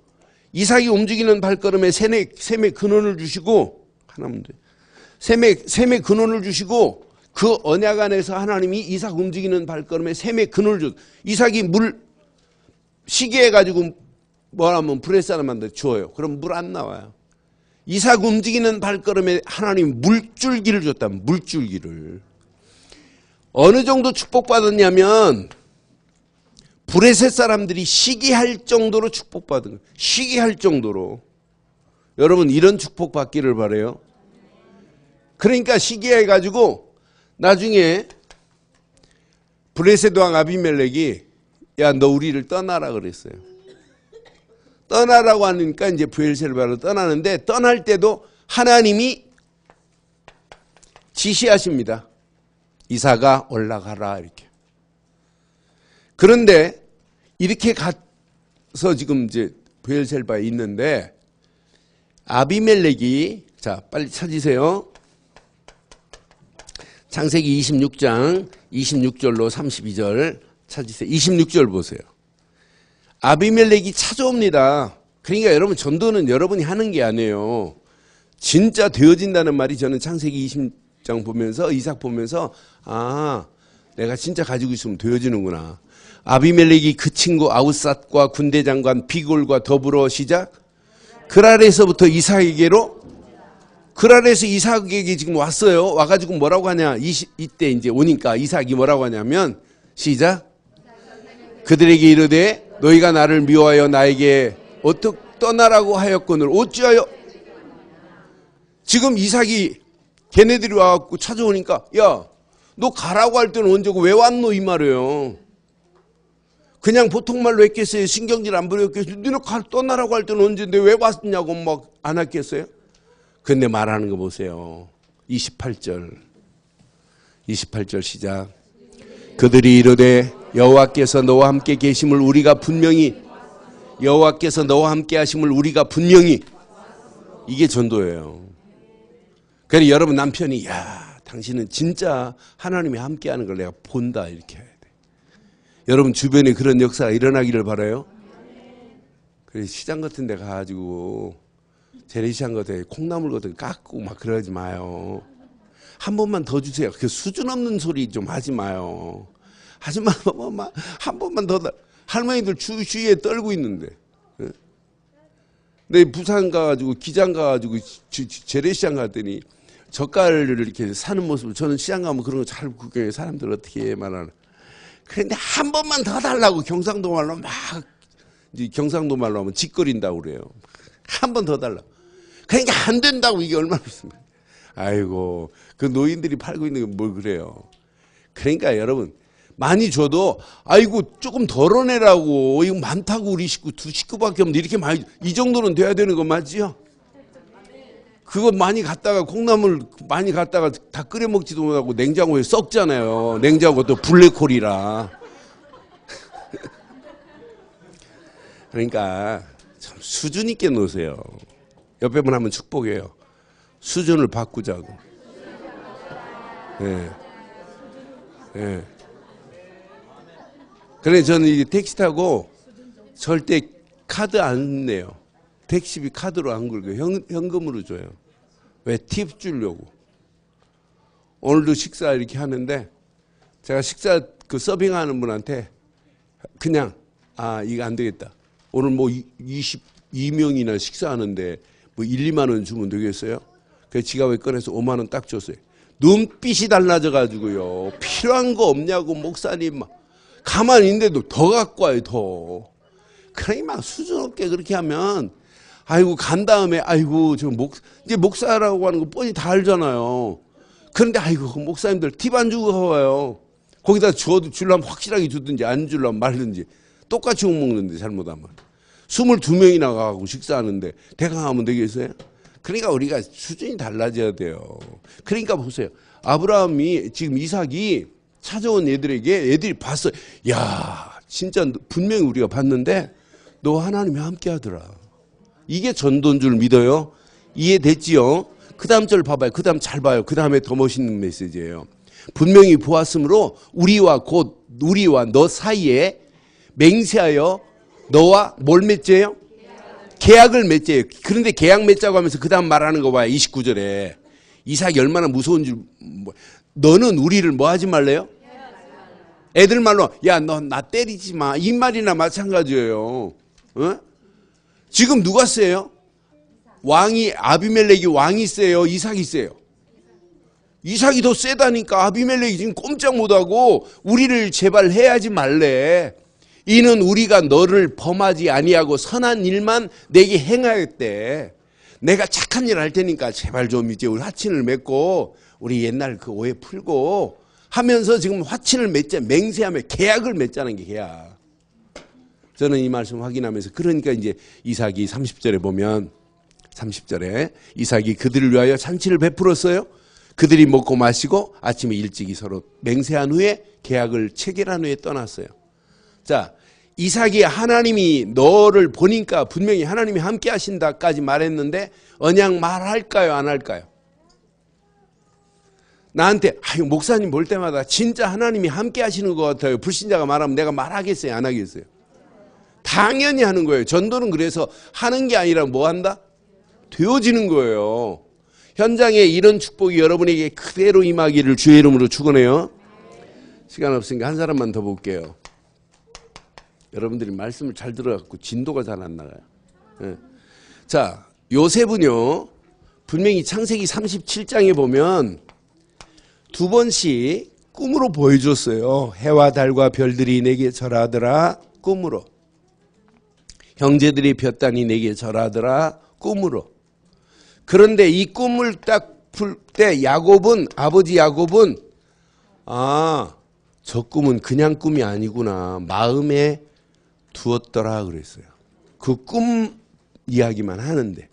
이삭이 움직이는 발걸음에 셈의 근원을 주시고 하나만 돼. 셈의 근원을 주시고 그 언약 안에서 하나님이 이삭 움직이는 발걸음에 셈의 근원을 줘. 이삭이 물 시계해 가지고 뭐라면 브레스를 만들어 주어요. 그럼 물 안 나와요. 이삭 움직이는 발걸음에 하나님 물줄기를 줬다. 물줄기를. 어느 정도 축복받았냐면 브레셋 사람들이 시기할 정도로 축복받은 거예요. 시기할 정도로. 여러분 이런 축복 받기를 바라요. 그러니까 시기해가지고 나중에 브레셋 왕 아비멜렉이 야 너 우리를 떠나라 그랬어요. 떠나라고 하니까 이제 브엘셀바로 떠나는데 떠날 때도 하나님이 지시하십니다. 이삭아 올라가라 이렇게. 그런데 이렇게 가서 지금 이제 브엘셀바에 있는데 아비멜렉이 자 빨리 찾으세요. 창세기 26장 26절로 32절 찾으세요. 26절 보세요. 아비멜렉이 찾아옵니다. 그러니까 여러분 전도는 여러분이 하는 게 아니에요. 진짜 되어진다는 말이 저는 창세기 20장 보면서 이삭 보면서 아 내가 진짜 가지고 있으면 되어지는구나. 아비멜렉이 그 친구 아우삿과 군대 장관 비골과 더불어 시작 그랄에서부터 이삭에게로 그랄에서 이삭에게 지금 왔어요. 와가지고 뭐라고 하냐 이때 이제 오니까 이삭이 뭐라고 하냐면 시작 그들에게 이르되 너희가 나를 미워하여 나에게 어떻게 떠나라고 하였거늘 어찌하여 지금 이삭이 걔네들이 와갖고 찾아오니까 야 너 가라고 할 때는 언제고 왜 왔노 이 말이에요. 그냥 보통 말로 했겠어요? 신경질 안 부렸겠어요? 너네 떠나라고 할 때는 언제인데 왜 왔냐고 막 안 했겠어요? 근데 말하는 거 보세요. 28절 시작. 그들이 이르되 여호와께서 너와 함께 계심을 우리가 분명히 여호와께서 너와 함께 하심을 우리가 분명히 이게 전도예요. 그래서 여러분 남편이 야 당신은 진짜 하나님이 함께하는 걸 내가 본다 이렇게 해야 돼. 여러분 주변에 그런 역사가 일어나기를 바라요. 그래서 시장 같은 데 가가지고 재래시장 같은 데 콩나물 같은 거 깎고 막 그러지 마요. 한 번만 더 주세요. 그 수준 없는 소리 좀 하지 마요. 하지마 한 번만 더 할머니들 주위에 떨고 있는데. 내 부산 가가지고 기장 가가지고 재래시장 갔더니 젓갈을 이렇게 사는 모습을 저는 시장 가면 그런 거 잘 구경해. 사람들 어떻게 말하나. 그런데 한 번만 더 달라고 경상도 말로 막 이제 경상도 말로 하면 짓거린다고 그래요. 한 번 더 달라. 그러니까 안 된다고 이게 얼마나 무슨 아이고 그 노인들이 팔고 있는 게 뭘 그래요. 그러니까 여러분 많이 줘도 아이고 조금 덜어내라고 이거 많다고 우리 식구 두 식구밖에 없는데 이렇게 많이 이 정도는 돼야 되는 거 맞지요? 그거 많이 갖다가 콩나물 많이 갖다가 다 끓여 먹지도 못하고 냉장고에 썩잖아요. 냉장고 또 블랙홀이라. 그러니까 참 수준 있게 놓으세요. 옆에 분 하면 축복해요. 수준을 바꾸자고. 예. 예. 그래 저는 이 택시 타고 절대 카드 안 내요. 택시비 카드로 안 긁어요. 현금으로 줘요. 왜? 팁 주려고. 오늘도 식사 이렇게 하는데 제가 식사 그 서빙하는 분한테 그냥 이거 안 되겠다. 오늘 뭐 22명이나 식사하는데 뭐 1, 2만 원 주면 되겠어요? 그래서 지갑에 꺼내서 5만 원 딱 줬어요. 눈빛이 달라져 가지고요. 필요한 거 없냐고 목사님 막 가만히 있는데도 더 갖고 와요 더. 그러니 막 수준 없게 그렇게 하면 아이고 간 다음에 아이고 저 이제 목사라고 하는 거 뻔히 다 알잖아요. 그런데 아이고 목사님들 팁 안 주고 가와요. 거기다 주려면 확실하게 주든지 안 주려면 말든지 똑같이 욕 먹는데 잘못하면 22명이나 가고 식사하는데 대강하면 되겠어요? 그러니까 우리가 수준이 달라져야 돼요. 그러니까 보세요. 아브라함이 지금 이삭이 찾아온 애들에게 애들이 봤어요. 야 진짜 분명히 우리가 봤는데 너 하나님이 함께 하더라. 이게 전도인 줄 믿어요? 이해됐지요? 그 다음 절 봐봐요. 그 다음 잘 봐요. 그 다음에 더 멋있는 메시지예요. 분명히 보았으므로 우리와 너 사이에 맹세하여 너와 뭘 맺재요? 계약을 맺재요. 그런데 계약 맺자고 하면서 그 다음 말하는 거 봐요. 29절에. 이삭이 얼마나 무서운 줄. 너는 우리를 뭐 하지 말래요? 애들 말로 야 너 나 때리지 마. 이 말이나 마찬가지예요. 어? 지금 누가 세요? 왕이 아비멜렉이 왕이 세요? 이삭이 세요? 이삭이 더 세다니까. 아비멜렉이 지금 꼼짝 못하고 우리를 제발 해야지 말래. 이는 우리가 너를 범하지 아니하고 선한 일만 내게 행하였대. 내가 착한 일 할 테니까 제발 좀 이제 우리 화친을 맺고 우리 옛날 그 오해 풀고 하면서 지금 화친을 맺자 맹세하며 계약을 맺자는 게 계약. 저는 이 말씀 확인하면서 그러니까 이제 이삭이 30절에 보면 30절에 이삭이 그들을 위하여 잔치를 베풀었어요. 그들이 먹고 마시고 아침에 일찍이 서로 맹세한 후에 계약을 체결한 후에 떠났어요. 자, 이삭이 하나님이 너를 보니까 분명히 하나님이 함께 하신다까지 말했는데 언약 말할까요 안 할까요? 나한테 목사님 볼 때마다 진짜 하나님이 함께 하시는 것 같아요. 불신자가 말하면 내가 말하겠어요 안 하겠어요? 당연히 하는 거예요. 전도는 그래서 하는 게 아니라 뭐 한다? 되어지는 거예요. 현장에 이런 축복이 여러분에게 그대로 임하기를 주의 이름으로 축원해요. 시간 없으니까 한 사람만 더 볼게요. 여러분들이 말씀을 잘 들어갖고 진도가 잘 안 나가요. 네. 자, 요셉은요 분명히 창세기 37장에 보면 두 번씩 꿈으로 보여줬어요. 해와 달과 별들이 내게 절하더라 꿈으로. 형제들이 볕단이 내게 절하더라 꿈으로. 그런데 이 꿈을 딱 풀 때 아버지 야곱은 저 꿈은 그냥 꿈이 아니구나. 마음에 두었더라 그랬어요. 그 꿈 이야기만 하는데.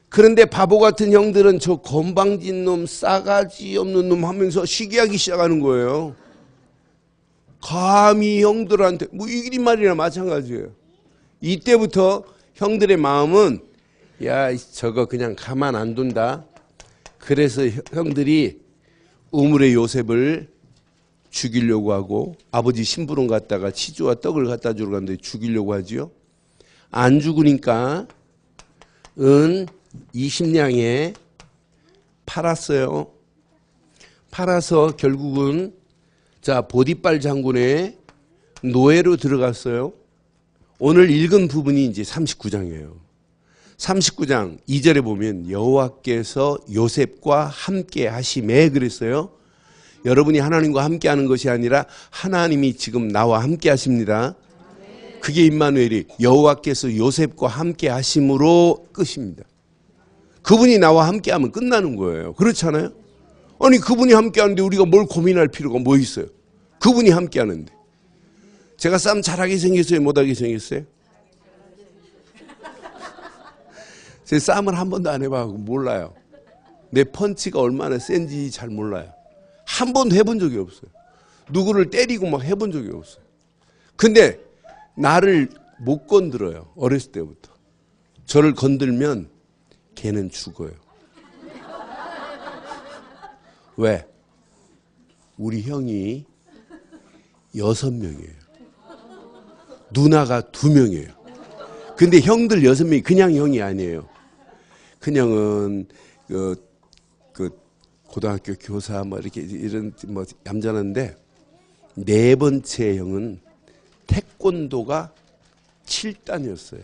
그런데 바보 같은 형들은 저 건방진 놈, 싸가지 없는 놈 하면서 시기하기 시작하는 거예요. 감히 형들한테, 뭐 이 말이나 마찬가지예요. 이때부터 형들의 마음은 야, 저거 그냥 가만 안 둔다. 그래서 형들이 우물의 요셉을 죽이려고 하고 아버지 심부름 갔다가 치즈와 떡을 갖다 주러 갔는데 죽이려고 하지요. 안 죽으니까 은 20냥에 팔았어요. 팔아서 결국은 자 보디발 장군의 노예로 들어갔어요. 오늘 읽은 부분이 이제 39장이에요. 39장 2절에 보면 여호와께서 요셉과 함께 하심에 그랬어요. 여러분이 하나님과 함께 하는 것이 아니라 하나님이 지금 나와 함께 하십니다. 그게 임마누엘이 여호와께서 요셉과 함께 하심으로 끝입니다. 그분이 나와 함께 하면 끝나는 거예요. 그렇잖아요? 아니 그분이 함께 하는데 우리가 뭘 고민할 필요가 뭐 있어요? 그분이 함께 하는데. 제가 싸움 잘하게 생겼어요? 못하게 생겼어요? 제 싸움을 한 번도 안 해봐서 몰라요. 내 펀치가 얼마나 센지 잘 몰라요. 한 번도 해본 적이 없어요. 누구를 때리고 막 해본 적이 없어요. 근데 나를 못 건드려요. 어렸을 때부터. 저를 건들면 걔는 죽어요. 왜? 우리 형이 6명이에요. 누나가 2명이에요. 근데 형들 6명이 그냥 형이 아니에요. 그냥은 그 고등학교 교사 뭐 이렇게 이런 뭐 얌전한데 네 번째 형은 태권도가 7단이었어요.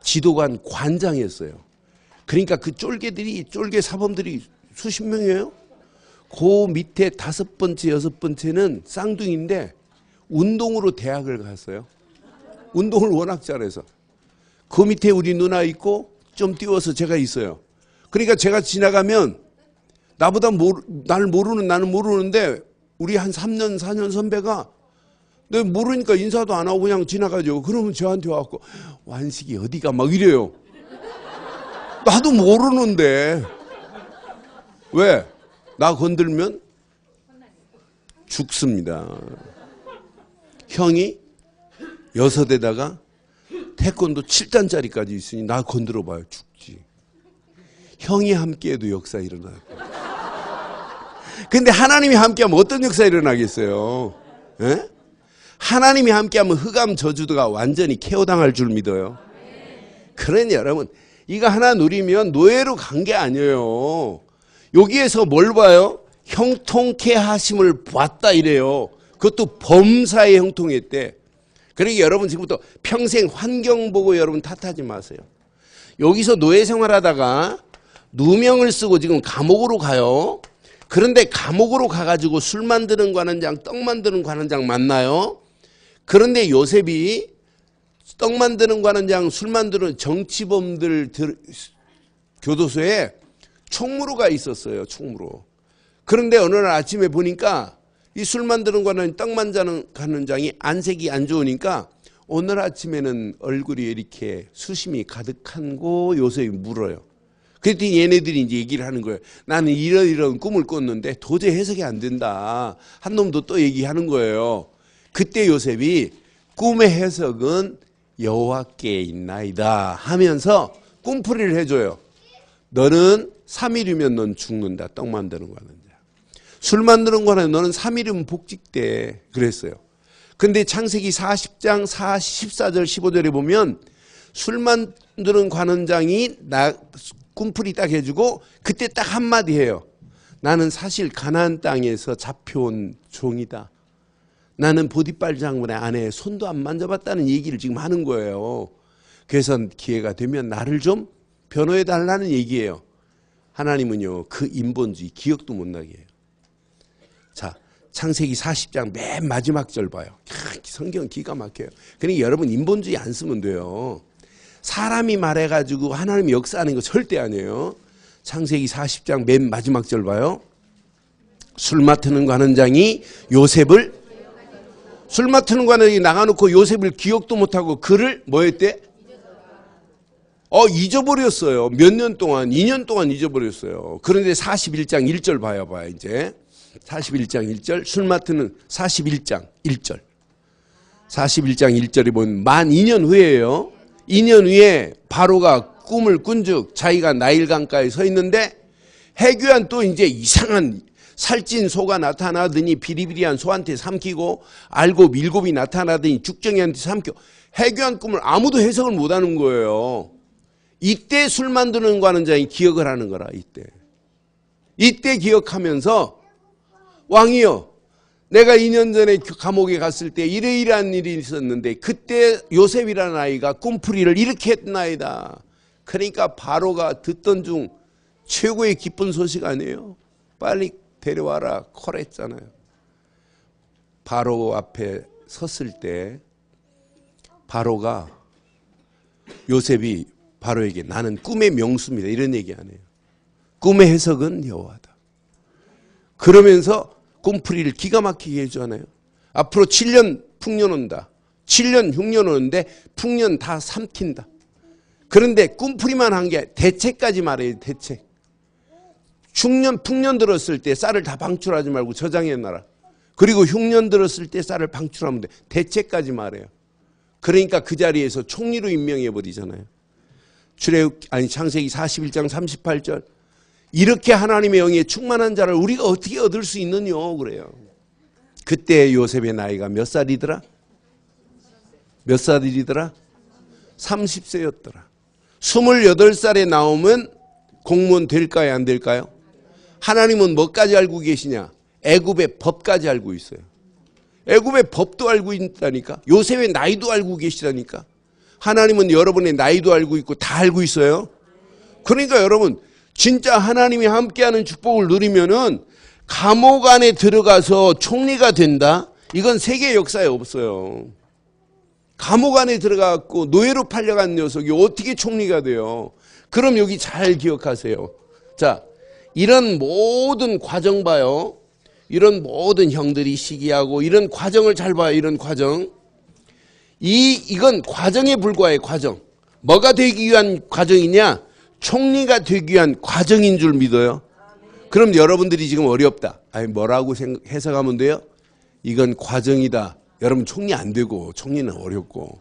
지도관 관장이었어요. 그러니까 그 쫄개 사범들이 수십 명이에요. 그 밑에 5번째, 6번째는 쌍둥이인데 운동으로 대학을 갔어요. 운동을 워낙 잘해서. 그 밑에 우리 누나 있고 좀 띄워서 제가 있어요. 그러니까 제가 지나가면 나보다 날 모르는 나는 모르는데 우리 한 3년, 4년 선배가 내가 모르니까 인사도 안 하고 그냥 지나가죠. 그러면 저한테 와갖고 완식이 어디가 막 이래요. 나도 모르는데. 왜? 나 건들면 죽습니다. 형이 6에다가 태권도 7단짜리까지 있으니 나 건드려 봐요. 죽지. 형이 함께해도 역사 일어나요. 근데 하나님이 함께하면 어떤 역사 일어나겠어요? 에? 하나님이 함께하면 흑암 저주가 완전히 케어당할 줄 믿어요. 그러니 여러분 이거 하나 누리면 노예로 간 게 아니에요. 여기에서 뭘 봐요? 형통케 하심을 봤다 이래요. 그것도 범사에 형통했대. 그러니까 여러분 지금부터 평생 환경 보고 여러분 탓하지 마세요. 여기서 노예 생활하다가 누명을 쓰고 지금 감옥으로 가요. 그런데 감옥으로 가가지고 술 만드는 관원장, 떡 만드는 관원장 만나요. 그런데 요셉이 떡 만드는 관원장, 술 만드는 정치범들 교도소에 총무로가 있었어요. 총무로. 그런데 어느 날 아침에 보니까 이 술 만드는 관원장, 떡 만드는 관원장이 안색이 안 좋으니까 오늘 아침에는 얼굴이 이렇게 수심이 가득한 거 요셉이 물어요. 그랬더니 얘네들이 이제 얘기를 하는 거예요. 나는 이런 꿈을 꿨는데 도저히 해석이 안 된다. 한 놈도 또 얘기하는 거예요. 그때 요셉이 꿈의 해석은 여호와께 있나이다 하면서 꿈풀이를 해줘요. 너는 3일이면 넌 죽는다. 떡 만드는 거는. 술 만드는 거는 너는 3일이면 복직돼. 그랬어요. 근데 창세기 40장 14절 15절에 보면 술 만드는 관원장이 꿈풀이 딱 해주고 그때 딱 한마디 해요. 나는 사실 가나안 땅에서 잡혀온 종이다. 나는 보디발 장군의 아내의 손도 안 만져봤다는 얘기를 지금 하는 거예요. 그래서 기회가 되면 나를 좀 변호해 달라는 얘기예요. 하나님은요 그 인본주의 기억도 못 나게 해요. 자, 창세기 40장 맨 마지막 절 봐요. 성경 기가 막혀요. 그러니까 여러분 인본주의 안 쓰면 돼요. 사람이 말해가지고 하나님이 역사하는 거 절대 아니에요. 창세기 40장 맨 마지막 절 봐요. 술 맡는 관원장이 요셉을 술 맡는 관에 나가놓고 요셉을 기억도 못하고 그를 뭐 했대? 잊어버렸어요. 몇 년 동안, 2년 동안 잊어버렸어요. 그런데 41장 1절 봐봐, 이제. 41장 1절, 술 맡는 41장 1절. 41장 1절이 보면 만 2년 후에요. 2년 후에 바로가 꿈을 꾼즉 자기가 나일 강가에 서 있는데 해교한 또 이제 이상한 살찐 소가 나타나더니 비리비리한 소한테 삼키고 알고 밀곱이 나타나더니 죽정이한테 삼키고 해교한 꿈을 아무도 해석을 못하는 거예요. 이때 술 만드는 관원장이 기억을 하는 거라. 이때 기억하면서 왕이여, 내가 2년 전에 감옥에 갔을 때 이러이러한 일이 있었는데 그때 요셉이라는 아이가 꿈풀이를 이렇게 했나이다. 그러니까 바로가 듣던 중 최고의 기쁜 소식 아니에요. 빨리 데려와라 콜했잖아요. 바로 앞에 섰을 때 바로가 요셉이 바로에게 나는 꿈의 명수입니다 이런 얘기 안 해요. 꿈의 해석은 여호와다. 그러면서 꿈풀이를 기가 막히게 해주잖아요. 앞으로 7년 풍년 온다. 7년 흉년 오는데 풍년 다 삼킨다. 그런데 꿈풀이만 한 게 대책까지 말해요. 대책. 풍년 들었을 때 쌀을 다 방출하지 말고 저장해 놔라. 그리고 흉년 들었을 때 쌀을 방출하면 돼. 대책까지 말해요. 그러니까 그 자리에서 총리로 임명해 버리잖아요. 창세기 41장 38절. 이렇게 하나님의 영에 충만한 자를 우리가 어떻게 얻을 수 있느냐 그래요. 그때 요셉의 나이가 몇 살이더라? 몇 살이더라? 30세였더라. 28살에 나오면 공무원 될까요? 안 될까요? 하나님은 뭐까지 알고 계시냐? 애굽의 법까지 알고 있어요. 애굽의 법도 알고 있다니까. 요셉의 나이도 알고 계시다니까. 하나님은 여러분의 나이도 알고 있고 다 알고 있어요. 그러니까 여러분 진짜 하나님이 함께하는 축복을 누리면은 감옥 안에 들어가서 총리가 된다? 이건 세계 역사에 없어요. 감옥 안에 들어가고 노예로 팔려간 녀석이 어떻게 총리가 돼요? 그럼 여기 잘 기억하세요. 자, 이런 모든 과정 봐요. 이런 모든 형들이 시기하고 이런 과정을 잘 봐요. 이런 과정. 이건 과정에 불과해. 과정. 뭐가 되기 위한 과정이냐? 총리가 되기 위한 과정인 줄 믿어요. 그럼 여러분들이 지금 어렵다. 아니 뭐라고 해석하면 돼요? 이건 과정이다. 여러분 총리 안 되고 총리는 어렵고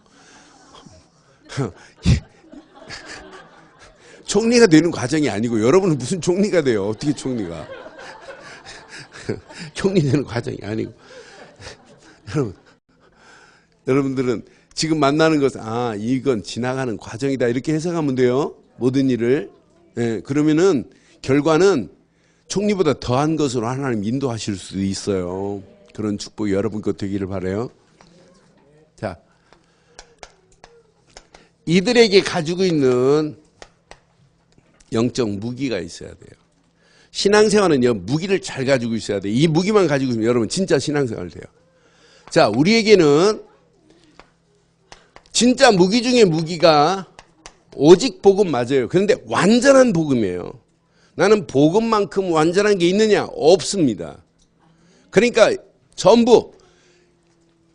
총리가 되는 과정이 아니고 여러분은 무슨 총리가 돼요? 어떻게 총리가? 총리 되는 과정이 아니고 여러분들은 지금 만나는 것은 이건 지나가는 과정이다 이렇게 해석하면 돼요. 모든 일을. 그러면은 결과는 총리보다 더한 것으로 하나님 인도하실 수도 있어요. 그런 축복이 여러분 것 되기를 바라요. 자, 이들에게 가지고 있는 영적 무기가 있어야 돼요. 신앙생활은요, 무기를 잘 가지고 있어야 돼요. 이 무기만 가지고 있으면 여러분 진짜 신앙생활 돼요. 자, 우리에게는 진짜 무기 중에 무기가 오직 복음 맞아요. 그런데 완전한 복음이에요. 나는 복음만큼 완전한 게 있느냐? 없습니다. 그러니까 전부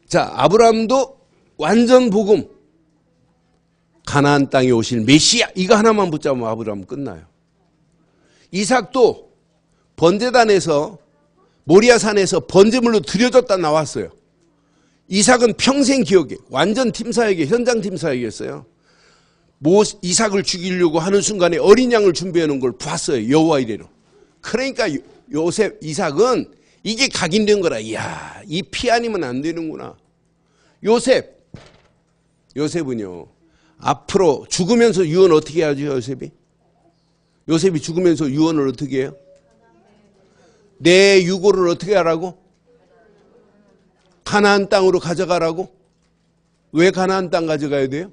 자 아브라함도 완전 복음 가나안 땅에 오실 메시아 이거 하나만 붙잡으면 아브라함은 끝나요. 이삭도 번제단에서 모리아산에서 번제물로 드려졌다 나왔어요. 이삭은 평생 기억해. 완전 팀사에게 현장 팀사에게였어요. 이삭을 죽이려고 하는 순간에 어린 양을 준비해 놓은 걸 봤어요. 여호와 이래로. 그러니까 이삭은 이게 각인된 거라. 이야, 이 피 아니면 안 되는구나. 요셉은요. 앞으로 죽으면서 유언 어떻게 하죠, 요셉이 죽으면서 유언을 어떻게 해요? 내 유고를 어떻게 하라고? 가나안 땅으로 가져가라고? 왜 가나안 땅 가져가야 돼요?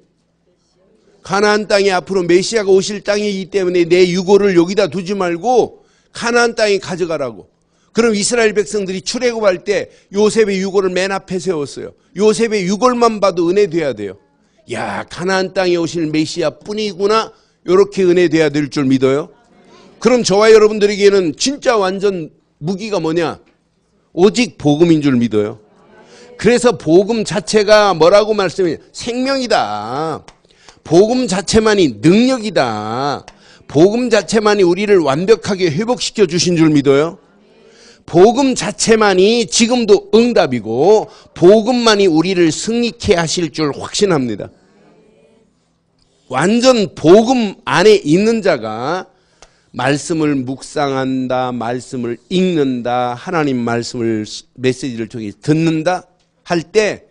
가나안 땅이 앞으로 메시아가 오실 땅이기 때문에 내 유고를 여기다 두지 말고 가나안 땅에 가져가라고. 그럼 이스라엘 백성들이 출애굽할 때 요셉의 유고를 맨 앞에 세웠어요. 요셉의 유골만 봐도 은혜 돼야 돼요. 야, 가나안 땅에 오실 메시아 뿐이구나. 이렇게 은혜 돼야 될 줄 믿어요. 그럼 저와 여러분들에게는 진짜 완전 무기가 뭐냐? 오직 복음인 줄 믿어요. 그래서 복음 자체가 뭐라고 말씀해요? 생명이다. 복음 자체만이 능력이다. 복음 자체만이 우리를 완벽하게 회복시켜 주신 줄 믿어요. 복음 자체만이 지금도 응답이고 복음만이 우리를 승리케 하실 줄 확신합니다. 완전 복음 안에 있는 자가 말씀을 묵상한다, 말씀을 읽는다, 하나님 말씀을 메시지를 통해 듣는다 할 때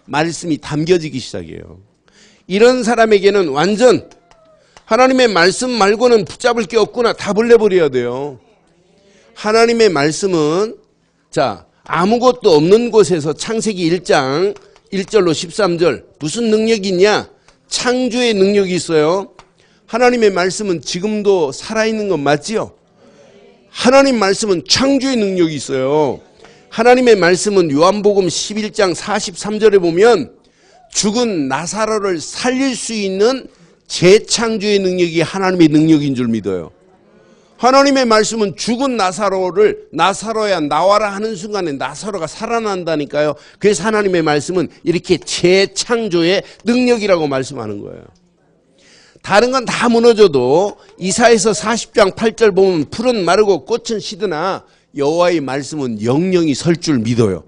말씀이 담겨지기 시작해요. 이런 사람에게는 완전 하나님의 말씀 말고는 붙잡을 게 없구나 다 벌려버려야 돼요. 하나님의 말씀은 자 아무것도 없는 곳에서 창세기 1장 1절로 13절 무슨 능력이 있냐? 창조의 능력이 있어요. 하나님의 말씀은 지금도 살아있는 건 맞지요? 하나님 말씀은 창조의 능력이 있어요. 하나님의 말씀은 요한복음 11장 43절에 보면 죽은 나사로를 살릴 수 있는 재창조의 능력이 하나님의 능력인 줄 믿어요. 하나님의 말씀은 죽은 나사로야 나와라 하는 순간에 나사로가 살아난다니까요. 그래서 하나님의 말씀은 이렇게 재창조의 능력이라고 말씀하는 거예요. 다른 건 다 무너져도 이사야서 40장 8절 보면 풀은 마르고 꽃은 시드나 여호와의 말씀은 영영이 설 줄 믿어요.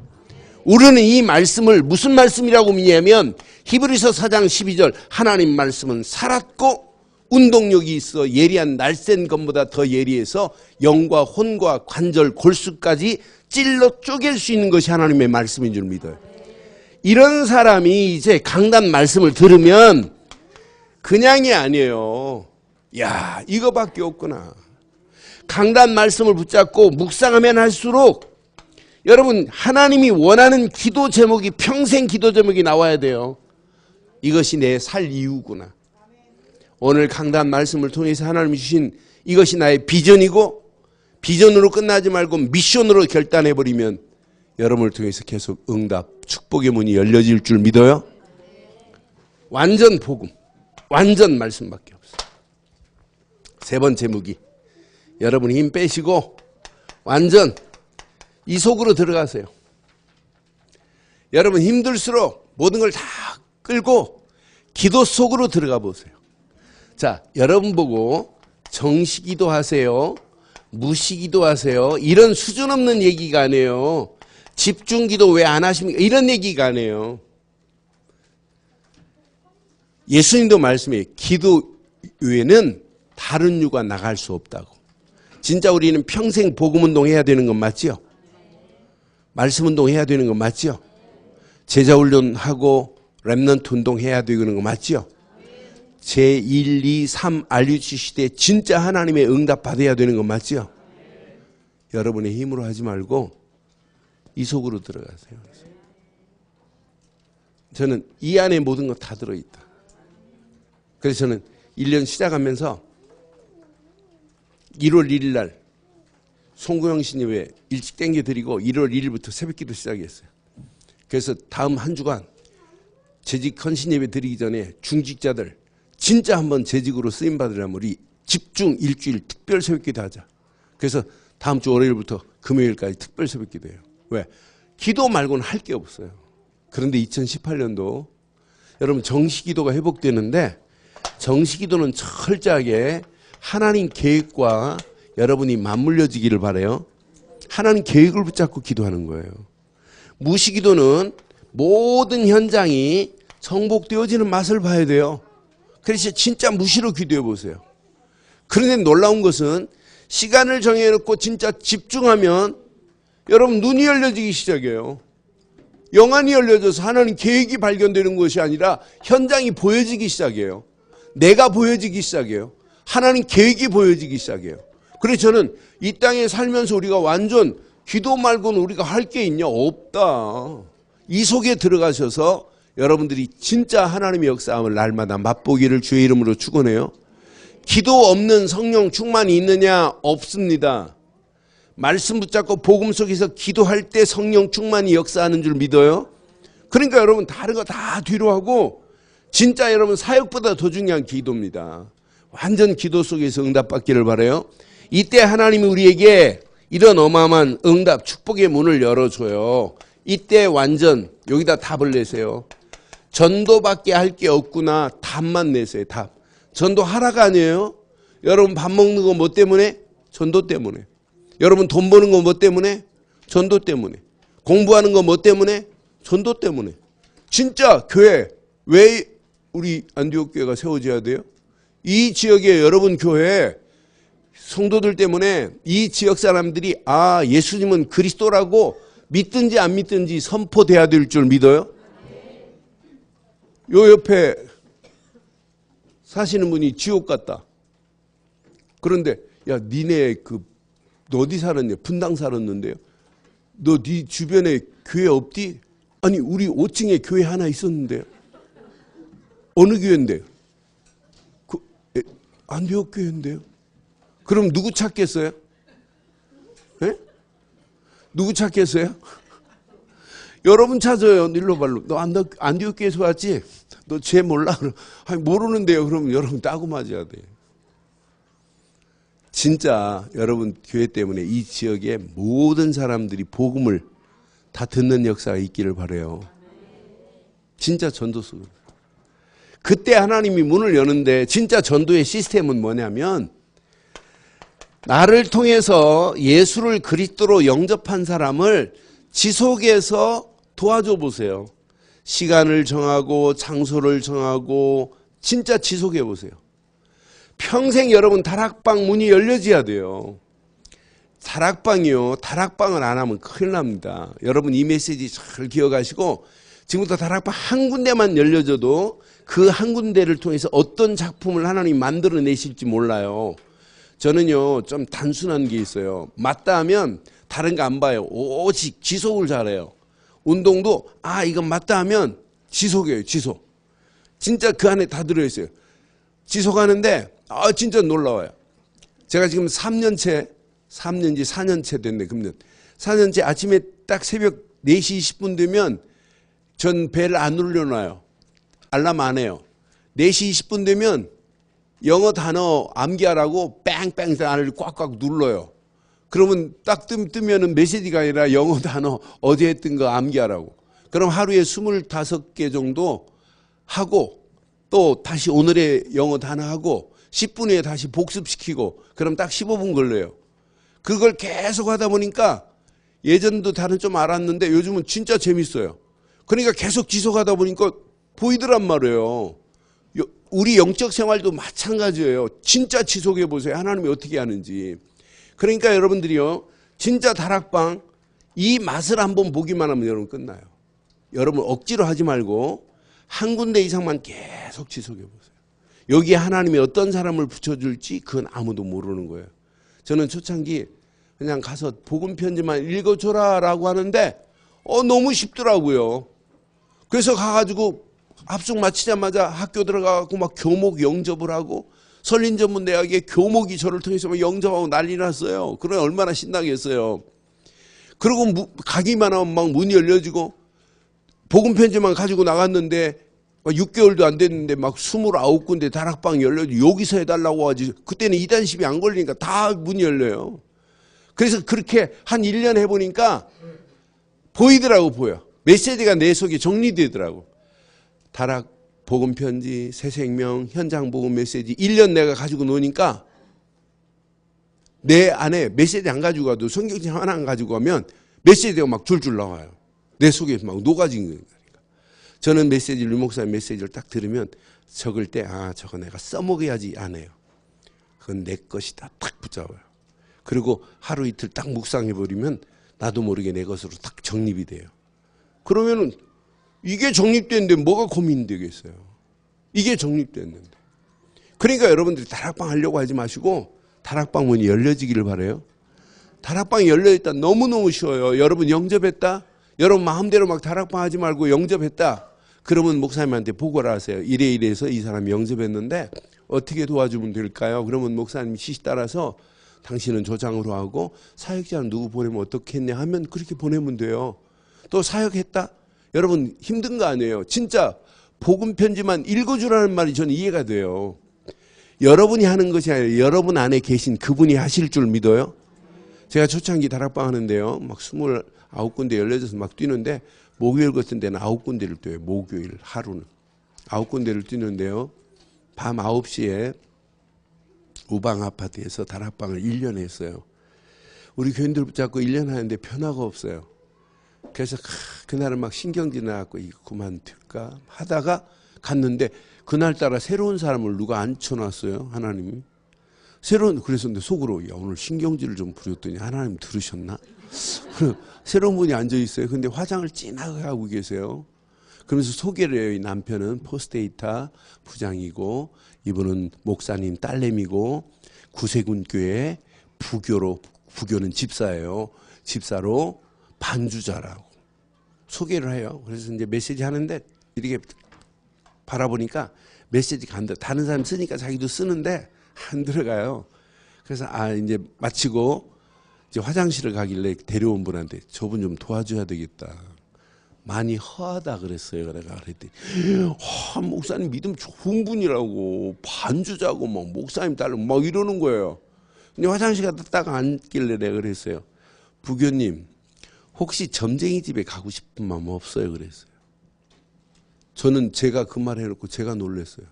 우리는 이 말씀을 무슨 말씀이라고 믿냐면 히브리서 4장 12절 하나님 말씀은 살았고 운동력이 있어 예리한 날쌘 검보다 더 예리해서 영과 혼과 관절 골수까지 찔러 쪼갤 수 있는 것이 하나님의 말씀인 줄 믿어요. 이런 사람이 이제 강단 말씀을 들으면 그냥이 아니에요. 야, 이거밖에 없구나. 강단 말씀을 붙잡고 묵상하면 할수록 여러분 하나님이 원하는 기도 제목이 평생 기도 제목이 나와야 돼요. 이것이 내 살 이유구나. 오늘 강단 말씀을 통해서 하나님이 주신 이것이 나의 비전이고 비전으로 끝나지 말고 미션으로 결단해버리면 여러분을 통해서 계속 응답, 축복의 문이 열려질 줄 믿어요. 완전 복음, 완전 말씀밖에 없어요. 세 번째 무기, 여러분 힘 빼시고 완전 이 속으로 들어가세요. 여러분 힘들수록 모든 걸 다 끌고 기도 속으로 들어가 보세요. 자, 여러분 보고 정시기도 하세요. 무시기도 하세요. 이런 수준 없는 얘기가 아니에요. 집중기도 왜 안 하십니까? 이런 얘기가 아니에요. 예수님도 말씀해요. 기도 외에는 다른 유가 나갈 수 없다고. 진짜 우리는 평생 복음운동 해야 되는 건 맞지요? 말씀운동 해야 되는 건 맞지요? 제자훈련하고 렘넌트 운동 해야 되는 건 맞지요? 제1, 2, 3 RUC 시대에 진짜 하나님의 응답 받아야 되는 건 맞지요? 여러분의 힘으로 하지 말고 이 속으로 들어가세요. 저는 이 안에 모든 거 다 들어있다. 그래서 저는 1년 시작하면서 1월 1일 날 송구영 신예배 일찍 땡겨드리고 1월 1일부터 새벽기도 시작했어요. 그래서 다음 한 주간 재직 헌신 예배 드리기 전에 중직자들 진짜 한번 재직으로 쓰임받으려면 우리 집중 일주일 특별 새벽기도 하자. 그래서 다음 주 월요일부터 금요일까지 특별 새벽기도해요. 왜? 기도 말고는 할 게 없어요. 그런데 2018년도 여러분 정시기도가 회복되는데 정시기도는 철저하게 하나님 계획과 여러분이 맞물려지기를 바라요. 하나님 계획을 붙잡고 기도하는 거예요. 무시기도는 모든 현장이 정복되어지는 맛을 봐야 돼요. 그래서 진짜 무시로 기도해 보세요. 그런데 놀라운 것은 시간을 정해놓고 진짜 집중하면 여러분 눈이 열려지기 시작해요. 영안이 열려져서 하나님 계획이 발견되는 것이 아니라 현장이 보여지기 시작해요. 내가 보여지기 시작해요. 하나님 계획이 보여지기 시작해요. 그래서 저는 이 땅에 살면서 우리가 완전 기도 말고는 우리가 할 게 있냐? 없다. 이 속에 들어가셔서 여러분들이 진짜 하나님의 역사함을 날마다 맛보기를 주의 이름으로 축원해요. 기도 없는 성령 충만이 있느냐? 없습니다. 말씀 붙잡고 복음 속에서 기도할 때 성령 충만이 역사하는 줄 믿어요. 그러니까 여러분 다른 거 다 뒤로 하고 진짜 여러분 사역보다 더 중요한 기도입니다. 완전 기도 속에서 응답받기를 바라요. 이때 하나님이 우리에게 이런 어마어마한 응답 축복의 문을 열어줘요. 이때 완전 여기다 답을 내세요. 전도밖에 할 게 없구나. 답만 내세요. 답. 전도하라가 아니에요. 여러분 밥 먹는 거 뭐 때문에? 전도 때문에. 여러분 돈 버는 거 뭐 때문에? 전도 때문에. 공부하는 거 뭐 때문에? 전도 때문에. 진짜 교회 왜 우리 안디옥 교회가 세워져야 돼요? 이 지역에 여러분 교회 성도들 때문에 이 지역 사람들이 아 예수님은 그리스도라고 믿든지 안 믿든지 선포돼야 될 줄 믿어요? 요 옆에 사시는 분이 지옥 같다. 그런데 야 니네 너 어디 살았냐? 분당 살았는데요. 너 네 주변에 교회 없디? 아니 우리 5층에 교회 하나 있었는데요. 어느 교회인데요? 안디옥 교회인데요. 그럼 누구 찾겠어요? 네? 누구 찾겠어요? 여러분 찾아요. 일로발로. 너 안디옥 교회에서 왔지? 너 쟤 몰라? 아니 모르는데요. 그럼 여러분 따고 맞아야 돼요. 진짜 여러분 교회 때문에 이 지역의 모든 사람들이 복음을 다 듣는 역사가 있기를 바라요. 진짜 전도서. 그때 하나님이 문을 여는데 진짜 전도의 시스템은 뭐냐면 나를 통해서 예수를 그리스도로 영접한 사람을 지속해서 도와줘 보세요. 시간을 정하고 장소를 정하고 진짜 지속해 보세요. 평생 여러분 다락방 문이 열려져야 돼요. 다락방이요. 다락방을 안 하면 큰일 납니다. 여러분 이 메시지 잘 기억하시고 지금부터 다락방 한 군데만 열려져도 그 한 군데를 통해서 어떤 작품을 하나님이 만들어내실지 몰라요. 저는요 좀 단순한 게 있어요. 맞다 하면 다른 거 안 봐요. 오직 지속을 잘해요. 운동도 이건 맞다 하면 지속이에요. 지속. 진짜 그 안에 다 들어있어요. 지속하는데 진짜 놀라워요. 제가 지금 3년째 4년째 됐네. 금년 4년째 아침에 딱 새벽 4시 20분 되면 전 벨을 안 울려놔요. 알람 안 해요. 4시 20분 되면 영어 단어 암기하라고 뺑뺑 안을 꽉꽉 눌러요. 그러면 딱 뜨면은 메시지가 아니라 영어 단어 어제 했던 거 암기하라고. 그럼 하루에 25개 정도 하고 또 다시 오늘의 영어 단어 하고 10분 후에 다시 복습시키고 그럼 딱 15분 걸려요. 그걸 계속 하다 보니까 예전도 다른 좀 알았는데 요즘은 진짜 재밌어요. 그러니까 계속 지속하다 보니까 보이더란 말이에요. 우리 영적 생활도 마찬가지예요. 진짜 지속해 보세요. 하나님이 어떻게 하는지. 그러니까 여러분들이요. 진짜 다락방 이 맛을 한번 보기만 하면 여러분 끝나요. 여러분 억지로 하지 말고 한 군데 이상만 계속 지속해 보세요. 여기에 하나님이 어떤 사람을 붙여줄지 그건 아무도 모르는 거예요. 저는 초창기 그냥 가서 복음 편지만 읽어줘라 라고 하는데 너무 쉽더라고요. 그래서 가가지고 합숙 마치자마자 학교 들어가고 막 교목 영접을 하고 설린전문대학의 교목이 저를 통해서 막 영접하고 난리 났어요. 그러면 얼마나 신나겠어요. 그리고 가기만 하면 막 문이 열려지고 복음 편지만 가지고 나갔는데 6개월도 안 됐는데 막 29군데 다락방 열려지고 여기서 해달라고 하지. 그때는 이단십이 안 걸리니까 다 문이 열려요. 그래서 그렇게 한 1년 해보니까 보이더라고. 보여. 메시지가 내 속에 정리되더라고. 다락 복음 편지, 새 생명, 현장 복음 메시지 1년 내가 가지고 노니까 내 안에 메시지 안 가지고 가도 성경책 하나 안 가지고 가면 메시지가 막 줄줄 나와요. 내 속에 막 녹아진 거니까. 저는 메시지를, 류 목사님 메시지를 딱 들으면 적을 때 저거 내가 써먹어야지 안 해요. 그건 내 것이다 딱 붙잡아요. 그리고 하루 이틀 딱 묵상해버리면 나도 모르게 내 것으로 딱 정립이 돼요. 그러면은 이게 정립됐는데 뭐가 고민되겠어요. 이게 정립됐는데. 그러니까 여러분들이 다락방 하려고 하지 마시고 다락방 문이 열려지기를 바라요. 다락방이 열려있다 너무너무 쉬워요. 여러분 영접했다? 여러분 마음대로 막 다락방 하지 말고 영접했다? 그러면 목사님한테 보고를 하세요. 이래서 이 사람이 영접했는데 어떻게 도와주면 될까요? 그러면 목사님이 지시 따라서 당신은 조장으로 하고 사역자는 누구 보내면 어떻겠냐 하면 그렇게 보내면 돼요. 또 사역했다? 여러분 힘든 거 아니에요. 진짜 복음 편지만 읽어주라는 말이 저는 이해가 돼요. 여러분이 하는 것이 아니라 여러분 안에 계신 그분이 하실 줄 믿어요. 제가 초창기 다락방 하는데요. 막 9군데 열려져서 막 뛰는데 목요일 같은 데는 9군데를 뛰어요. 목요일 하루는 9군데를 뛰는데요. 밤 9시에 우방 아파트에서 다락방을 1년 했어요. 우리 교인들 붙잡고 1년 하는데 변화가 없어요. 그래서 그날은 막 신경질 나갖고 이거 그만둘까 하다가 갔는데 그날따라 새로운 사람을 누가 앉혀놨어요. 하나님이. 그래서 내 속으로 야 오늘 신경질을 좀 부렸더니 하나님 들으셨나? 새로운 분이 앉아있어요. 근데 화장을 진하게 하고 계세요. 그러면서 소개를 해요. 이 남편은 포스데이터 부장이고 이분은 목사님 딸내미고 구세군 교회 부교는 집사예요. 집사로 반주자라고 소개를 해요. 그래서 이제 메시지 하는데 이렇게 바라보니까 메시지가 안 들어. 다른 사람 쓰니까 자기도 쓰는데 안 들어가요. 그래서 이제 마치고 이제 화장실을 가길래 데려온 분한테 저분 좀 도와줘야 되겠다. 많이 허하다 그랬어요. 내가 그랬더니 목사님 믿음 좋은 분이라고 반주자고 막 목사님 딸로 막 이러는 거예요. 근데 화장실 갔다 딱 앉길래 내가 그랬어요. 부교님 혹시 점쟁이 집에 가고 싶은 마음 없어요? 그랬어요. 저는 제가 그 말 해놓고 제가 놀랐어요.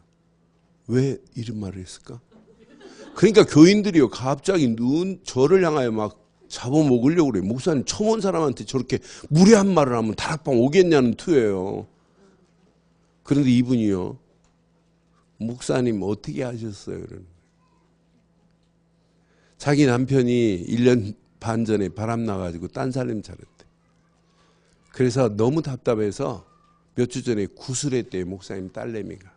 왜 이런 말을 했을까? 그러니까 교인들이요 갑자기 저를 향하여 막 잡아먹으려고 그래요. 목사님 처음 온 사람한테 저렇게 무례한 말을 하면 다락방 오겠냐는 투예요. 그런데 이분이요. 목사님 어떻게 하셨어요? 그러는 거예요. 자기 남편이 1년 반 전에 바람 나가지고 딴 살림 차렸대. 그래서 너무 답답해서 몇 주 전에 구슬했대요. 목사님 딸내미가.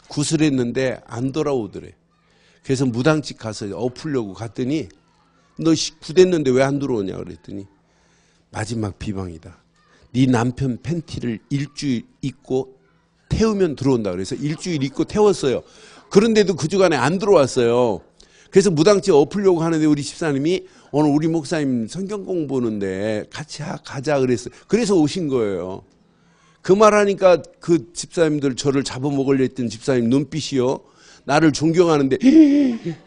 구슬했는데 안 돌아오더래. 그래서 무당집 가서 엎으려고 갔더니 너 구됐는데 왜 안 들어오냐 그랬더니 마지막 비방이다. 네 남편 팬티를 일주일 입고 태우면 들어온다. 그래서 일주일 입고 태웠어요. 그런데도 그 주간에 안 들어왔어요. 그래서 무당집 엎으려고 하는데 우리 집사님이 오늘 우리 목사님 성경 공부하는데 같이 가자 그랬어요. 그래서 오신 거예요. 그 말하니까 그 집사님들 저를 잡아먹으려 했던 집사님 눈빛이요. 나를 존경하는데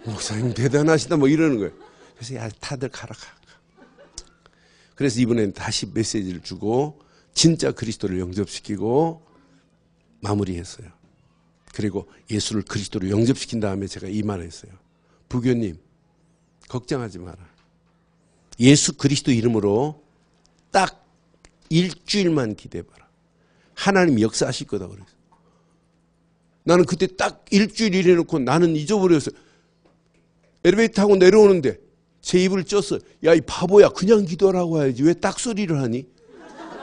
목사님 대단하시다 뭐 이러는 거예요. 그래서 야 다들 가라 가. 그래서 이번엔 다시 메시지를 주고 진짜 그리스도를 영접시키고 마무리했어요. 그리고 예수를 그리스도로 영접시킨 다음에 제가 이 말을 했어요. 부교님 걱정하지 마라. 예수 그리스도 이름으로 딱 일주일만 기대해봐라. 하나님 역사하실 거다 그랬어요. 나는 그때 딱 일주일 일해놓고 나는 잊어버렸어요. 엘리베이터 타고 내려오는데 제 입을 쪘어. 야 이 바보야 그냥 기도하라고 해야지 왜 딱 소리를 하니?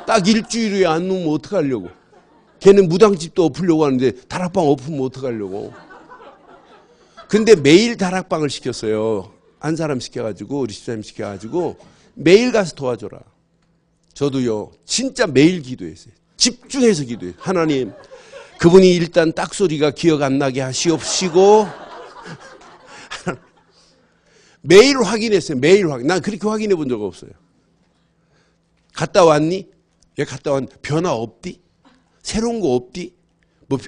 딱 일주일 후에 안 놓으면 어떡하려고. 걔는 무당집도 엎으려고 하는데 다락방 엎으면 어떡하려고. 근데 매일 다락방을 시켰어요. 한 사람 시켜가지고 우리 집사님 시켜가지고 매일 가서 도와줘라. 저도요 진짜 매일 기도했어요. 집중해서 기도해요. 하나님 그분이 일단 딱소리가 기억 안 나게 하시옵시고 매일 확인했어요. 매일 확인. 난 그렇게 확인해 본 적 없어요. 갔다 왔니? 예, 갔다 왔니? 변화 없디? 새로운 거 없디? 뭐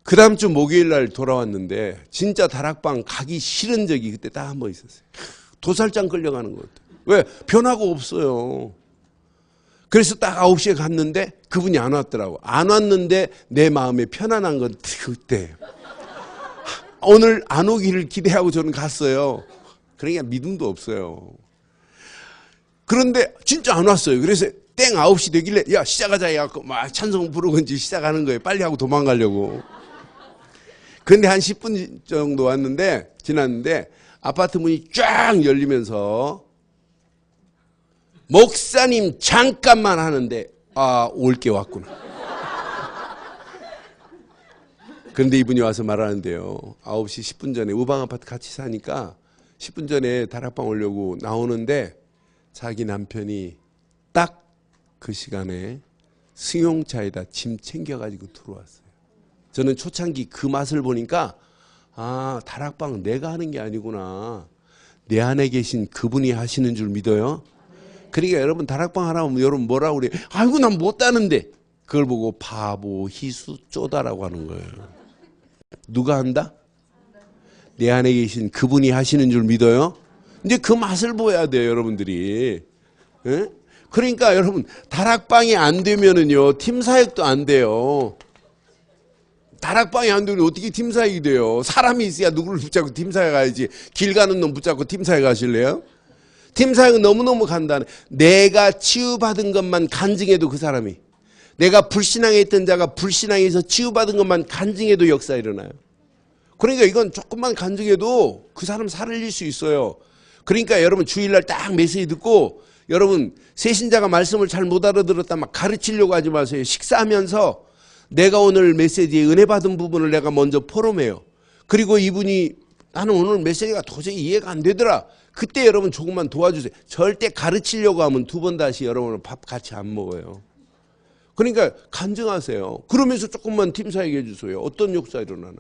그 다음 주 목요일 날 돌아왔는데 진짜 다락방 가기 싫은 적이 그때 딱 한 번 있었어요. 도살장 끌려가는 것 같아요. 왜? 변화가 없어요. 그래서 딱 9시에 갔는데 그분이 안 왔더라고. 안 왔는데 내 마음에 편안한 건 그때. 오늘 안 오기를 기대하고 저는 갔어요. 그러니까 믿음도 없어요. 그런데 진짜 안 왔어요. 그래서 땡 9시 되길래 야 시작하자 해갖고 막 찬송 부르고 이제 시작하는 거예요. 빨리 하고 도망가려고. 근데 한 10분 정도 왔는데 지났는데 아파트 문이 쫙 열리면서 목사님 잠깐만 하는데 올 게 왔구나. 그런데 이분이 와서 말하는데요. 9시 10분 전에 우방 아파트 같이 사니까 10분 전에 다락방 오려고 나오는데 자기 남편이 딱 그 시간에 승용차에다 짐 챙겨가지고 들어왔어요. 저는 초창기 그 맛을 보니까 다락방 내가 하는 게 아니구나. 내 안에 계신 그분이 하시는 줄 믿어요. 그러니까 여러분 다락방 하라면 여러분 뭐라고 그래요? 아이고 난 못하는데. 그걸 보고 바보 희수 쪼다라고 하는 거예요. 누가 한다? 내 안에 계신 그분이 하시는 줄 믿어요? 이제 그 맛을 보여야 돼요 여러분들이. 예? 그러니까 여러분 다락방이 안 되면은요 팀 사역도 안 돼요. 다락방이 안 되면 어떻게 팀 사역이 돼요? 사람이 있어야 누구를 붙잡고 팀 사역 가야지. 길 가는 놈 붙잡고 팀 사역 가실래요? 팀 사역은 너무너무 간단해. 내가 치유받은 것만 간증해도 그 사람이, 내가 불신앙에 있던 자가 불신앙에서 치유받은 것만 간증해도 역사 일어나요. 그러니까 이건 조금만 간증해도 그 사람 살릴 수 있어요. 그러니까 여러분 주일날 딱 메시지 듣고 여러분 새신자가 말씀을 잘 못 알아들었다 막 가르치려고 하지 마세요. 식사하면서 내가 오늘 메시지에 은혜 받은 부분을 내가 먼저 포럼해요. 그리고 이분이 나는 오늘 메시지가 도저히 이해가 안 되더라. 그때 여러분 조금만 도와주세요. 절대 가르치려고 하면 두 번 다시 여러분은 밥 같이 안 먹어요. 그러니까 간증하세요. 그러면서 조금만 팀 사역 해주세요. 어떤 역사 일어나나.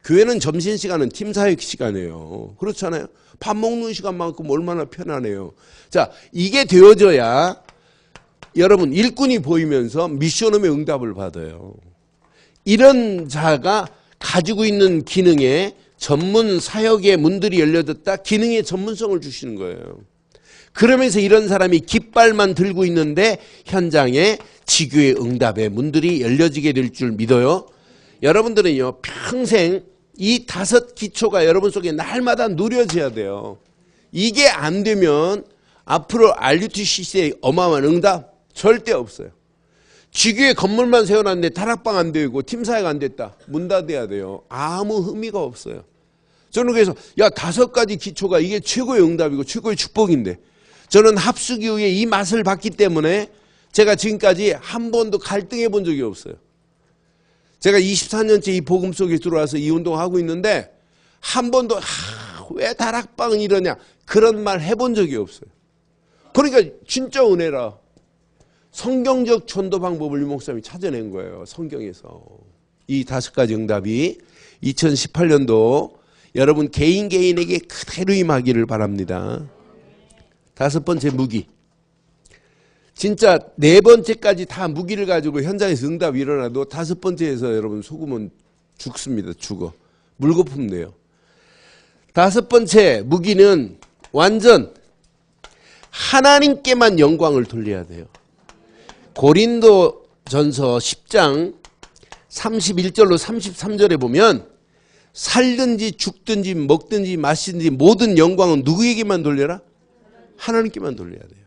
교회는 점심시간은 팀 사역 시간이에요. 그렇잖아요. 밥 먹는 시간만큼 얼마나 편하네요. 자, 이게 되어져야 여러분 일꾼이 보이면서 미션홈의 응답을 받아요. 이런 자가 가지고 있는 기능에 전문 사역의 문들이 열려졌다. 기능의 전문성을 주시는 거예요. 그러면서 이런 사람이 깃발만 들고 있는데 현장에 지교의 응답의 문들이 열려지게 될 줄 믿어요. 여러분들은요 평생 이 5 기초가 여러분 속에 날마다 누려져야 돼요. 이게 안 되면 앞으로 RUTCC의 어마어마한 응답 절대 없어요. 지교의 건물만 세워놨는데 다락방 안 되고 팀사역 안 됐다. 문 닫아야 돼요. 아무 의미가 없어요. 저는 그래서 5가지 기초가 이게 최고의 응답이고 최고의 축복인데 저는 합숙 이후에 이 맛을 봤기 때문에 제가 지금까지 한 번도 갈등해 본 적이 없어요. 제가 24년째 이 복음 속에 들어와서 이 운동하고 있는데 한 번도 왜 다락방은 이러냐 그런 말 해본 적이 없어요. 그러니까 진짜 은혜라. 성경적 전도 방법을 유 목사님이 찾아낸 거예요. 성경에서. 이 5가지 응답이 2018년도 여러분 개인에게 그대로 임하기를 바랍니다. 5번째 무기. 진짜 4번째까지 다 무기를 가지고 현장에서 응답이 일어나도 5번째에서 여러분 속으면 죽습니다. 죽어. 물거품 내요. 5번째 무기는 완전 하나님께만 영광을 돌려야 돼요. 고린도전서 10장 31절로 33절에 보면 살든지 죽든지 먹든지 마시든지 모든 영광은 누구에게만 돌려라? 하나님께만 돌려야 돼요.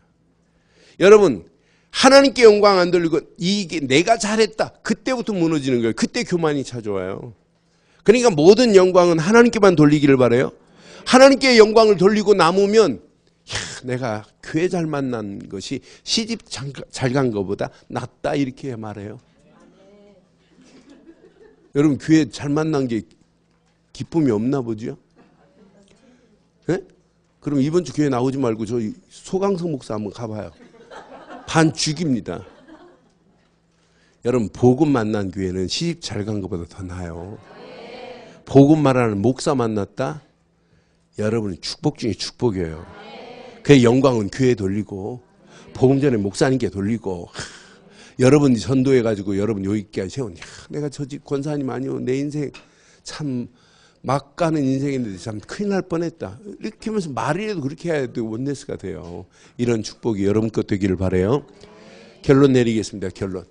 여러분 하나님께 영광 안 돌리고 이게 내가 잘했다. 그때부터 무너지는 거예요. 그때 교만이 찾아와요. 그러니까 모든 영광은 하나님께만 돌리기를 바라요. 하나님께 영광을 돌리고 남으면 내가 교회 잘 만난 것이 시집 잘 간 것보다 낫다 이렇게 말해요. 여러분 교회 잘 만난 게 기쁨이 없나 보죠? 네? 그럼 이번 주 교회 나오지 말고 저 소강성 목사 한번 가봐요. 반 죽입니다. 여러분 복음 만난 교회는 시집 잘 간 것보다 더 나아요. 복음 말하는 목사 만났다? 여러분은 축복 중에 축복이에요. 그의 영광은 교회에 돌리고 복음 전에 목사님께 돌리고 여러분이 전도해가지고 여러분 여기까지 세운 내가 저 집 권사님 아니요 내 인생 참 막 가는 인생인데 참 큰일 날 뻔했다. 이렇게 하면서 말이라도 그렇게 해야 돼 원네스가 돼요. 이런 축복이 여러분 것 되기를 바라요. 결론 내리겠습니다. 결론.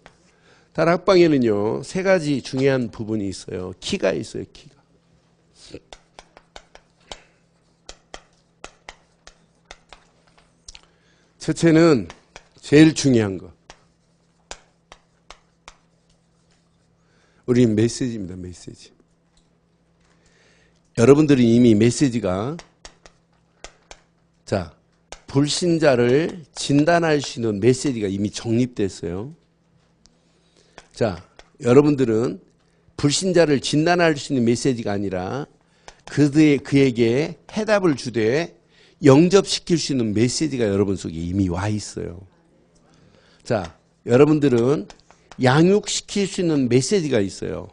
다락방에는요 3가지 중요한 부분이 있어요. 키가 있어요. 키가. 첫째는 제일 중요한 거. 우리는 메시지입니다. 메시지. 여러분들이 이미 메시지가 자 불신자를 진단할 수 있는 메시지가 이미 정립됐어요. 자 여러분들은 불신자를 진단할 수 있는 메시지가 아니라 그에게 해답을 주되 영접시킬 수 있는 메시지가 여러분 속에 이미 와 있어요. 자, 여러분들은 양육시킬 수 있는 메시지가 있어요.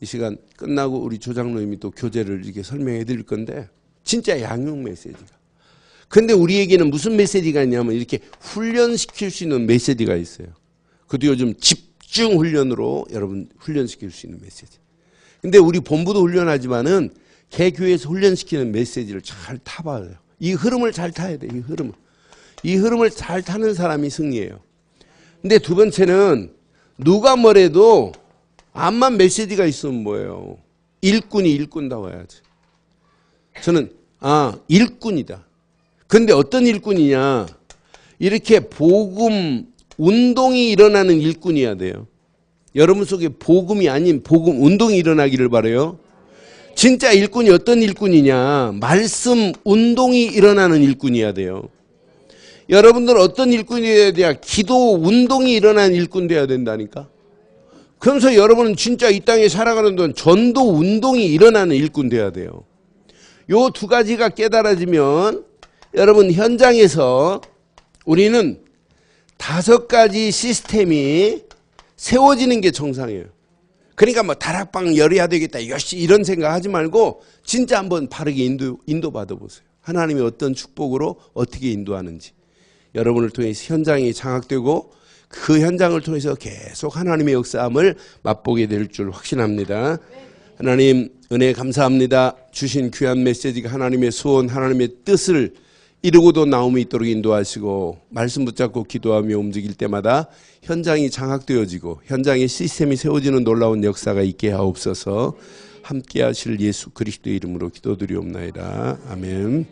이 시간 끝나고 우리 조장로님이 또 교재를 이렇게 설명해 드릴 건데 진짜 양육 메시지가. 근데 우리에게는 무슨 메시지가 있냐면 이렇게 훈련시킬 수 있는 메시지가 있어요. 그것도 요즘 집중 훈련으로 여러분 훈련시킬 수 있는 메시지. 근데 우리 본부도 훈련하지만은 개교에서 훈련시키는 메시지를 잘 타봐요. 이 흐름을 잘 타야 돼. 이 흐름을. 이 흐름을 잘 타는 사람이 승리해요. 근데 두 번째는 누가 뭐래도 암만 메시지가 있으면 뭐예요? 일꾼이 일꾼다워야지. 저는 일꾼이다. 근데 어떤 일꾼이냐? 이렇게 복음 운동이 일어나는 일꾼이어야 돼요. 여러분 속에 복음이 아닌 복음 운동이 일어나기를 바라요. 진짜 일꾼이 어떤 일꾼이냐? 말씀 운동이 일어나는 일꾼이어야 돼요. 여러분들 어떤 일꾼이 되어야 돼야 기도 운동이 일어나는 일꾼 되어야 된다니까. 그러면서 여러분은 진짜 이 땅에 살아가는 동안 전도 운동이 일어나는 일꾼 되어야 돼요. 요 두 가지가 깨달아지면 여러분 현장에서 우리는 5가지 시스템이 세워지는 게 정상이에요. 그러니까 뭐 다락방 열어야 되겠다 역시 이런 생각 하지 말고 진짜 한번 바르게 인도 받아보세요. 하나님이 어떤 축복으로 어떻게 인도하는지 여러분을 통해서 현장이 장악되고 그 현장을 통해서 계속 하나님의 역사함을 맛보게 될 줄 확신합니다. 하나님 은혜 감사합니다. 주신 귀한 메시지가 하나님의 소원 하나님의 뜻을 이루고도 나옴이 있도록 인도하시고 말씀 붙잡고 기도하며 움직일 때마다 현장이 장악되어지고 현장의 시스템이 세워지는 놀라운 역사가 있게 하옵소서. 함께 하실 예수 그리스도의 이름으로 기도드리옵나이다. 아멘.